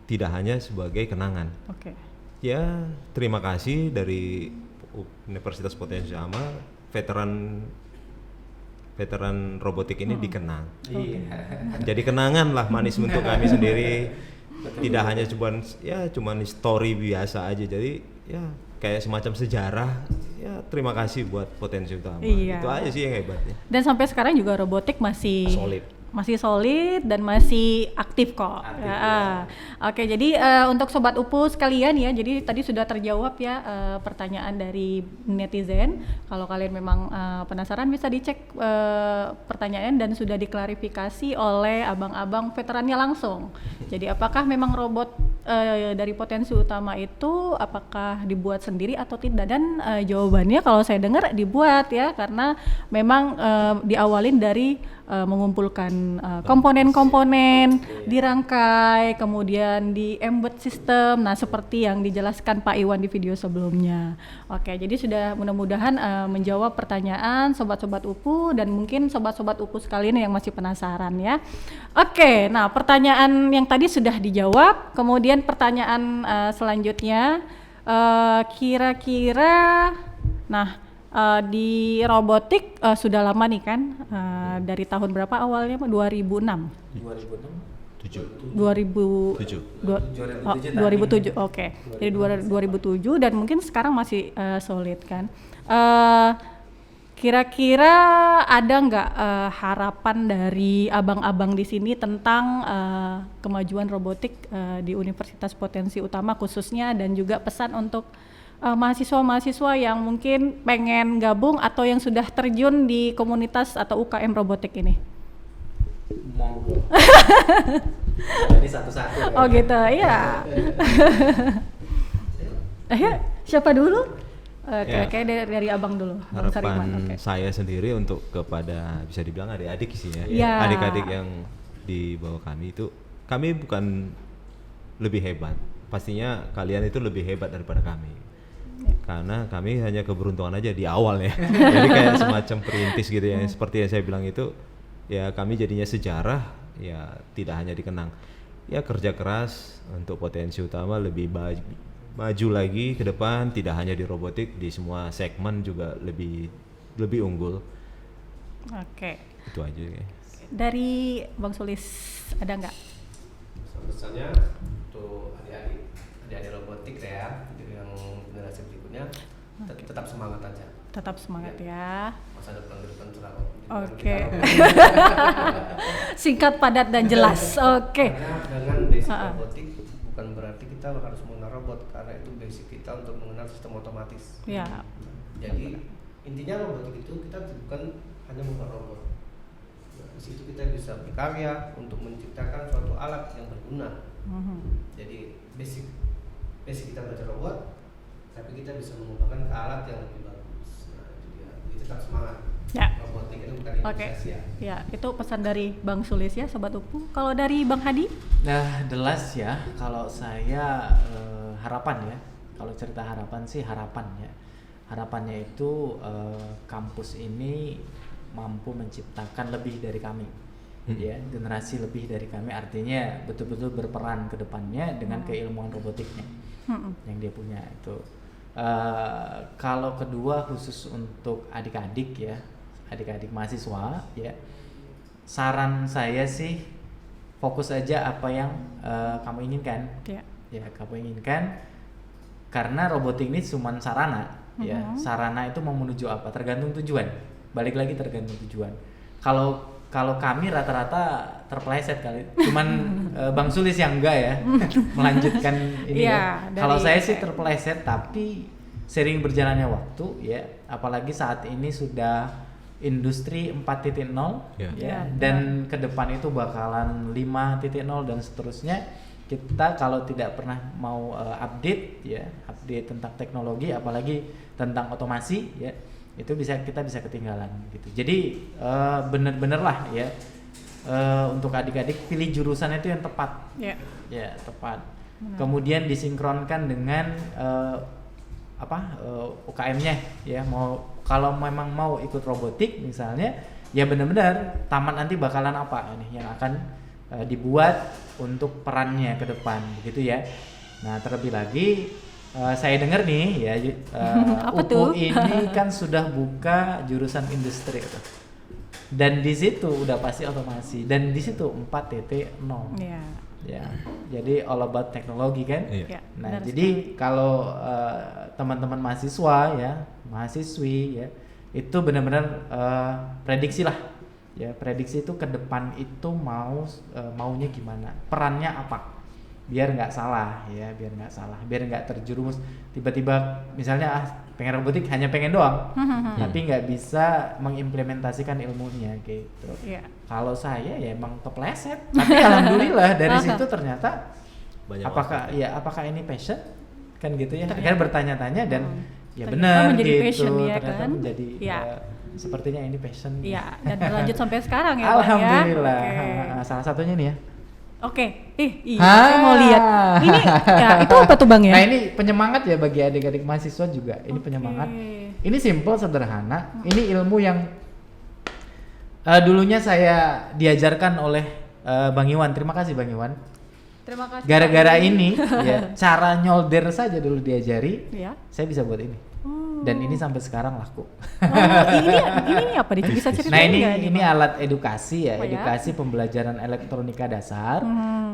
Speaker 3: tidak hanya sebagai kenangan. Ya, terima kasih dari Universitas Potensi Utama, veteran robotik ini dikenang. Jadi kenangan lah manis untuk kami sendiri. Tidak hanya cuman story biasa aja. Jadi ya kayak semacam sejarah. Ya terima kasih buat Potensi Utama. Itu aja sih yang hebatnya.
Speaker 2: Dan sampai sekarang juga robotik masih solid dan masih aktif kok. Oke, jadi untuk Sobat UPU sekalian ya, jadi tadi sudah terjawab ya pertanyaan dari netizen. Kalau kalian memang penasaran bisa dicek pertanyaan dan sudah diklarifikasi oleh abang-abang veterannya langsung. Jadi apakah memang robot dari Potensi Utama itu apakah dibuat sendiri atau tidak? Dan jawabannya kalau saya dengar dibuat ya, karena memang diawalin dari mengumpulkan komponen-komponen, dirangkai, kemudian di embed sistem. Nah, seperti yang dijelaskan Pak Iwan di video sebelumnya. Oke, jadi sudah mudah-mudahan menjawab pertanyaan sobat-sobat UPU dan mungkin sobat-sobat UPU sekalian yang masih penasaran ya. Oke, nah pertanyaan yang tadi sudah dijawab. Kemudian pertanyaan selanjutnya kira-kira, di robotik sudah lama nih kan, dari tahun berapa awalnya? 2006? 2007, oke. Jadi 2007 dan mungkin sekarang masih solid kan. Kira-kira ada nggak harapan dari abang-abang di sini tentang kemajuan robotik di Universitas Potensi Utama khususnya, dan juga pesan untuk mahasiswa-mahasiswa yang mungkin pengen gabung atau yang sudah terjun di komunitas atau UKM robotik ini?
Speaker 1: Monggo. Ini satu-satu.
Speaker 2: Oh gitu, iya. Siapa dulu? Kayak dari abang dulu.
Speaker 3: Harapan saya sendiri untuk kepada bisa dibilang adik-adik sih ya. Adik-adik yang di bawah kami itu, kami bukan lebih hebat. Pastinya kalian itu lebih hebat daripada kami. Karena kami hanya keberuntungan aja di awal ya. Jadi kayak semacam perintis gitu ya. Seperti yang saya bilang itu, ya kami jadinya sejarah, ya tidak hanya dikenang. Ya kerja keras untuk Potensi Utama lebih maju lagi ke depan, tidak hanya di robotik, di semua segmen juga lebih unggul.
Speaker 2: Oke.
Speaker 3: Itu aja ya.
Speaker 2: Dari Bang Sulis ada nggak?
Speaker 4: Misalnya untuk adik-adik robotik ya, yang generasi berikutnya tetap semangat aja.
Speaker 2: Tetap semangat ya.
Speaker 4: Masa depan ke depan cerah kok.
Speaker 2: Oke. Singkat, padat dan jelas. Oke.
Speaker 4: Karena dengan basic robotik bukan berarti kita harus mengenal robot, karena itu basic kita untuk mengenal sistem otomatis.
Speaker 2: Ya.
Speaker 4: Jadi intinya robotik itu kita bukan hanya membuat robot. Nah, di situ kita bisa berkarya untuk menciptakan suatu alat yang berguna. Jadi basic kita belajar robot, tapi kita bisa mengembangkan ke alat yang lebih bagus. Nah, itu dia. Jadi tetap semangat.
Speaker 2: Ya.
Speaker 4: Robotik itu bukan
Speaker 2: Oke.
Speaker 4: Indonesia.
Speaker 2: Ya, itu pesan dari Bang Sulis ya, Sobat Upu. Kalau dari Bang Hadi?
Speaker 1: Nah, jelas ya. Kalau saya harapan ya. Kalau cerita harapan sih harapan ya. Harapannya itu kampus ini mampu menciptakan lebih dari kami. Ya, generasi lebih dari kami, artinya betul-betul berperan ke depannya dengan keilmuan robotiknya yang dia punya itu. Kalau kedua khusus untuk adik-adik ya, adik-adik mahasiswa ya, saran saya sih fokus aja apa yang kamu inginkan. Ya, kamu inginkan, karena robotik ini cuma sarana ya. Sarana itu mau menuju apa? Tergantung tujuan. Balik lagi tergantung tujuan. Kalau kami rata-rata terpeleset kali, cuman Bang Sulis yang enggak ya melanjutkan ini ya. Kalau saya sih terpeleset, tapi sering berjalannya waktu ya, apalagi saat ini sudah industri 4.0 ya, dan ke depan itu bakalan 5.0 dan seterusnya. Kita kalau tidak pernah mau update tentang teknologi, apalagi tentang otomasi ya, itu kita bisa ketinggalan gitu. Jadi bener-bener lah ya, untuk adik-adik pilih jurusan itu yang tepat. Ya, tepat. Kemudian disinkronkan dengan UKM-nya ya. Kalau memang mau ikut robotik misalnya, ya benar-benar tamat nanti bakalan apa ini yang akan dibuat untuk perannya ke depan begitu ya. Nah, terlebih lagi saya dengar nih ya, UPU ini kan sudah buka jurusan industri itu. Dan di situ udah pasti otomasi, dan di situ 4.0. Ya. Jadi all about teknologi kan. Nah, jadi kalau teman-teman mahasiswa ya, mahasiswi ya, itu benar-benar prediksi lah. Ya, prediksi itu ke depan itu maunya gimana? Perannya apa? Biar nggak salah ya, biar nggak terjerumus tiba-tiba misalnya pengen robotik hanya pengen doang, tapi nggak bisa mengimplementasikan ilmunya gitu. Kalau saya ya emang kepleset, tapi alhamdulillah dari situ ternyata banyak apakah ini passion kan gitu ya, akhirnya bertanya-tanya dan ya benar gitu, ternyata menjadi sepertinya ini passion.
Speaker 2: Iya, dan berlanjut sampai sekarang ya.
Speaker 1: Alhamdulillah. Salah satunya nih ya.
Speaker 2: Oke, iya, saya mau lihat. Ini, ya itu apa tuh Bang ya?
Speaker 1: Nah, ini penyemangat ya bagi adik-adik mahasiswa juga. Ini penyemangat. Ini simple, sederhana. Ini ilmu yang dulunya saya diajarkan oleh Bang Iwan. Terima kasih Bang Iwan.
Speaker 2: Terima kasih.
Speaker 1: Gara-gara ini, ya, cara nyolder saja dulu diajari. Saya bisa buat ini. Dan ini sampai sekarang laku.
Speaker 2: Ini apa nih? Bisa ceritain?
Speaker 1: Nah, ini alat edukasi ya, edukasi pembelajaran elektronika dasar.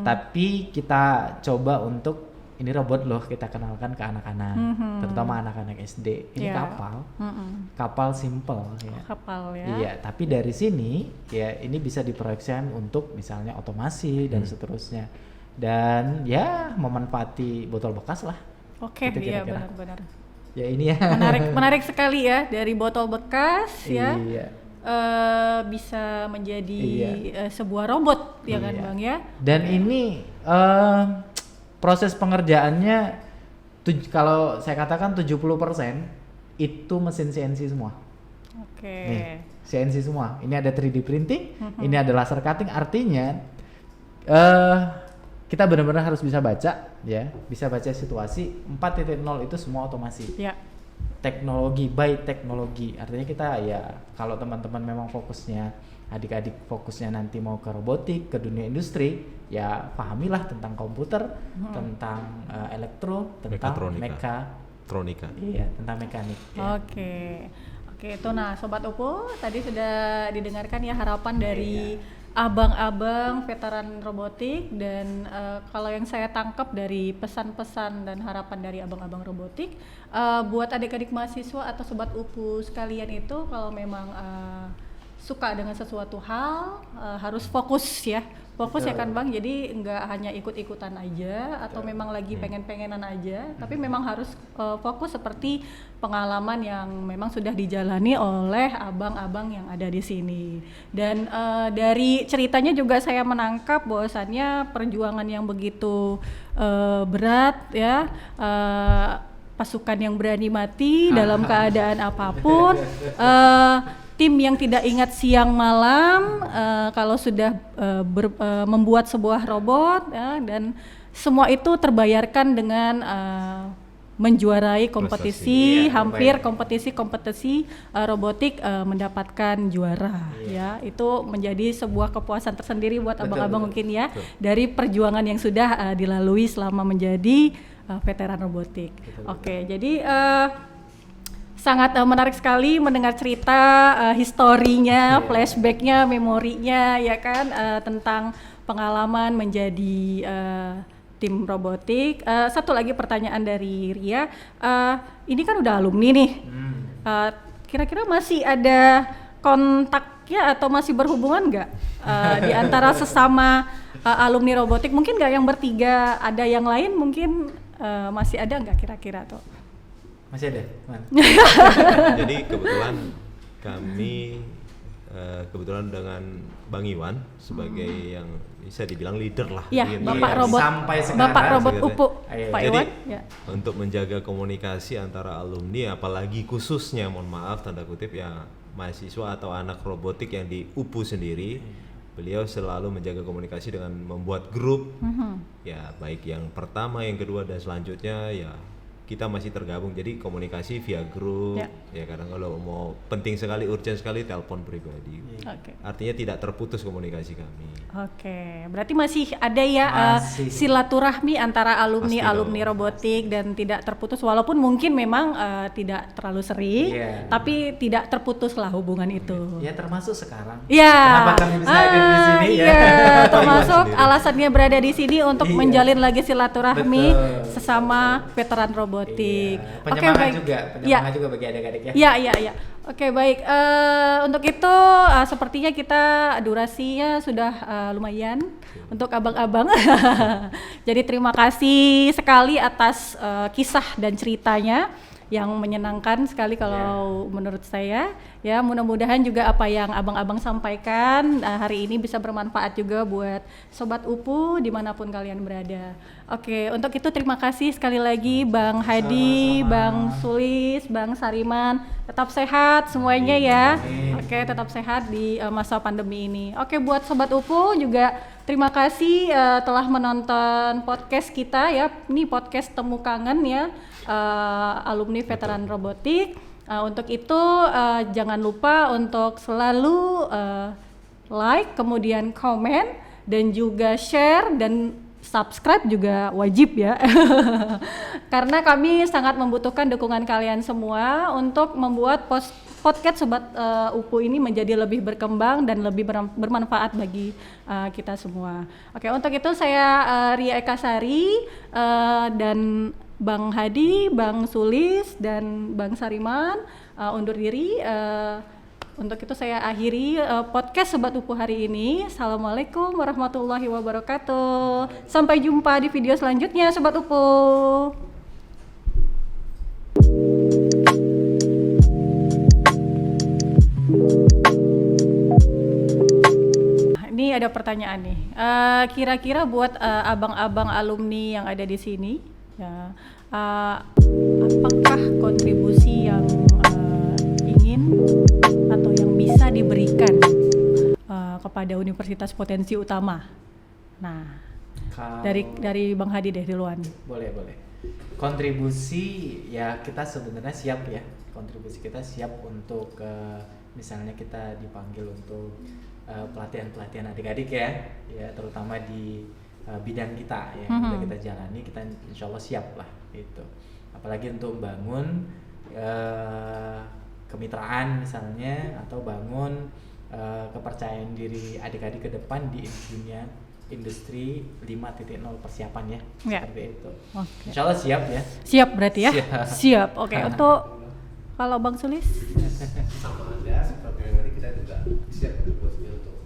Speaker 1: Tapi kita coba untuk ini robot loh, kita kenalkan ke anak-anak, terutama anak-anak SD. Ini kapal simple ya.
Speaker 2: Kapal ya.
Speaker 1: Iya, tapi dari sini ya ini bisa diproyeksikan untuk misalnya otomasi dan seterusnya. Dan ya memanfaati botol bekas lah.
Speaker 2: Oke, iya benar-benar.
Speaker 1: Ya ini ya.
Speaker 2: Menarik sekali ya, dari botol bekas ya. Bisa menjadi sebuah robot ya kan Bang ya. Dan
Speaker 1: ini proses pengerjaannya kalau saya katakan 70% itu mesin CNC semua. Nih, CNC semua. Ini ada 3D printing, ini ada laser cutting, artinya kita benar-benar harus bisa baca ya, bisa baca situasi. 4.0 itu semua otomasi. Teknologi by teknologi. Artinya kita ya, kalau teman-teman memang fokusnya, adik-adik fokusnya nanti mau ke robotik, ke dunia industri, ya pahamilah tentang komputer, tentang elektro, tentang mekatronika. Iya, tentang mekanik. Ya.
Speaker 2: Oke, itu nah Sobat Upu tadi sudah didengarkan ya harapan dari abang-abang veteran robotik dan kalau yang saya tangkap dari pesan-pesan dan harapan dari abang-abang robotik buat adik-adik mahasiswa atau sobat UPU sekalian itu kalau memang suka dengan sesuatu hal harus fokus ya kan Bang, jadi nggak hanya ikut-ikutan aja atau memang lagi pengen-pengenan aja, tapi memang harus fokus seperti pengalaman yang memang sudah dijalani oleh abang-abang yang ada di sini. Dan dari ceritanya juga saya menangkap bahwasannya perjuangan yang begitu berat ya, pasukan yang berani mati dalam keadaan apapun. Tim yang tidak ingat siang malam kalau sudah membuat sebuah robot ya, dan semua itu terbayarkan dengan menjuarai kompetisi, hampir kompetisi robotik mendapatkan juara ya. Itu menjadi sebuah kepuasan tersendiri buat abang-abang mungkin ya dari perjuangan yang sudah dilalui selama menjadi veteran robotik. Oke, jadi sangat menarik sekali mendengar cerita historinya, flashbacknya, memorinya, ya kan, tentang pengalaman menjadi tim robotik. Satu lagi pertanyaan dari Ria, ini kan udah alumni nih, kira-kira masih ada kontaknya atau masih berhubungan nggak di antara sesama alumni robotik? Mungkin nggak yang bertiga, ada yang lain mungkin masih ada nggak kira-kira tuh?
Speaker 1: Masih ada, Man.
Speaker 3: Jadi kebetulan kami kebetulan dengan Bang Iwan sebagai yang bisa dibilang leader lah.
Speaker 2: Iya, Bapak robot.
Speaker 1: Sampai sekarang.
Speaker 2: Bapak robot
Speaker 3: gitu.
Speaker 2: UPU, Pak
Speaker 3: Jadi
Speaker 2: Iwan. Ya.
Speaker 3: untuk menjaga komunikasi antara alumni, apalagi khususnya, mohon maaf tanda kutip ya, mahasiswa atau anak robotik yang di UPU sendiri, beliau selalu menjaga komunikasi dengan membuat grup. Ya, baik yang pertama, yang kedua dan selanjutnya ya. Kita masih tergabung, jadi komunikasi via grup ya kadang kalau mau penting sekali, urgent sekali, telepon pribadi. Artinya tidak terputus komunikasi kami.
Speaker 2: Berarti masih ada ya silaturahmi antara alumni robotik dan tidak terputus, walaupun mungkin memang tidak terlalu sering, tapi tidak terputuslah hubungan itu.
Speaker 1: Ya termasuk sekarang.
Speaker 2: Kenapa
Speaker 1: kami bisa hadir di sini
Speaker 2: termasuk alasannya berada di sini untuk menjalin lagi silaturahmi sesama veteran robotik.
Speaker 1: Penyemangat juga bagi adik-adik ya.
Speaker 2: Iya. Oke, baik. Untuk itu sepertinya kita durasinya sudah lumayan untuk abang-abang. Jadi terima kasih sekali atas kisah dan ceritanya yang menyenangkan sekali kalau menurut saya. Ya, mudah-mudahan juga apa yang abang-abang sampaikan hari ini bisa bermanfaat juga buat sobat UPU dimanapun kalian berada. Oke, untuk itu terima kasih sekali lagi Bang Hadi, Bang Sulis, Bang Sariman. Tetap sehat semuanya ya. Oke, tetap sehat di masa pandemi ini. Oke, buat sobat UPU juga terima kasih telah menonton podcast kita ya. Ini podcast Temu Kangen ya, alumni veteran robotik. Untuk itu jangan lupa untuk selalu like, kemudian komen, dan juga share dan subscribe juga wajib ya. Karena kami sangat membutuhkan dukungan kalian semua untuk membuat podcast Sobat UPU ini menjadi lebih berkembang dan lebih bermanfaat bagi kita semua. Oke, untuk itu saya Ria Eka Sari dan Bang Hadi, Bang Sulis, dan Bang Sariman undur diri. Untuk itu saya akhiri podcast Sobat UPU hari ini. Assalamualaikum warahmatullahi wabarakatuh. Sampai jumpa di video selanjutnya Sobat UPU. Ini ada pertanyaan nih. Kira-kira buat abang-abang alumni yang ada di sini, ya, apakah kontribusi yang ingin atau yang bisa diberikan kepada Universitas Potensi Utama? Nah, dari Bang Hadi deh duluan.
Speaker 1: Boleh. Kontribusi ya kita sebenarnya siap ya. Kontribusi kita siap untuk misalnya kita dipanggil untuk pelatihan adik-adik ya terutama di bidang kita ya yang udah kita jalani, kita insya Allah siap lah itu. Apalagi untuk bangun kemitraan misalnya, atau bangun kepercayaan diri adik-adik ke depan di dunia industri 5.0 persiapan ya, seperti itu.
Speaker 2: Oke.
Speaker 1: Insya Allah siap ya.
Speaker 2: Siap berarti ya?
Speaker 1: Siap.
Speaker 2: Siap. Oke, untuk kalau Bang Sulis?
Speaker 4: Sama aja seperti yang tadi kita juga siap bosnya untuk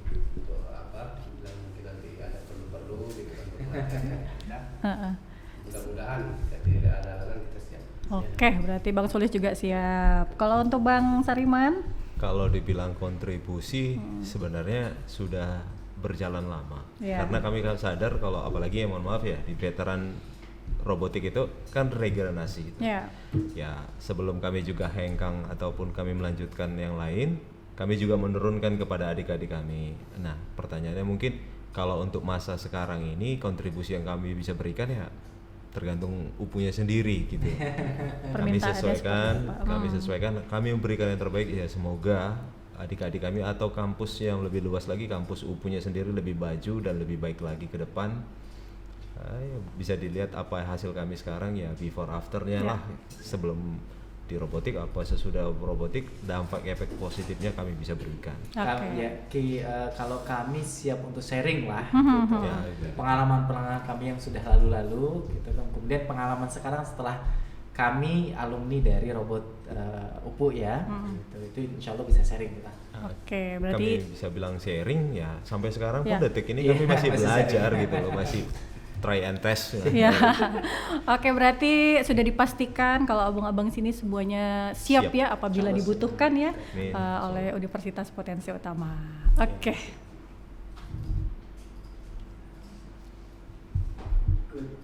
Speaker 4: apa bilang mungkin nanti ada perlu gitu kan. Mudah-mudahan tidak ada halangan, kita siap.
Speaker 2: Oke, berarti Bang Sulis juga siap. Kalau untuk Bang Sariman?
Speaker 3: Kalau dibilang kontribusi sebenarnya sudah berjalan lama. Karena kami kan sadar kalau apalagi mohon maaf ya di veteran robotik itu kan regenerasi. Ya sebelum kami juga hengkang ataupun kami melanjutkan yang lain, kami juga menurunkan kepada adik-adik kami. Nah pertanyaannya mungkin kalau untuk masa sekarang ini kontribusi yang kami bisa berikan ya tergantung upunya sendiri gitu. Kami sesuaikan, kami memberikan yang terbaik ya, semoga adik-adik kami atau kampus yang lebih luas lagi, kampus upunya sendiri lebih maju dan lebih baik lagi ke depan. Bisa dilihat apa hasil kami sekarang ya, before afternya lah, sebelum di robotik apa sesudah robotik, dampak efek positifnya kami bisa berikan.
Speaker 1: Kalau kami siap untuk sharing lah gitu. Pengalaman kami yang sudah lalu gitu kan, kemudian pengalaman sekarang setelah kami alumni dari robot UPU ya, gitu. Itu insya Allah bisa sharing kita.
Speaker 2: Oke, berarti
Speaker 3: kami bisa bilang sharing ya, sampai sekarang pun detik ini kami masih belajar gitu loh, masih try and test.
Speaker 2: Oke, berarti sudah dipastikan kalau abang-abang sini semuanya siap ya apabila dibutuhkan ya oleh Universitas Potensi Utama. Oke.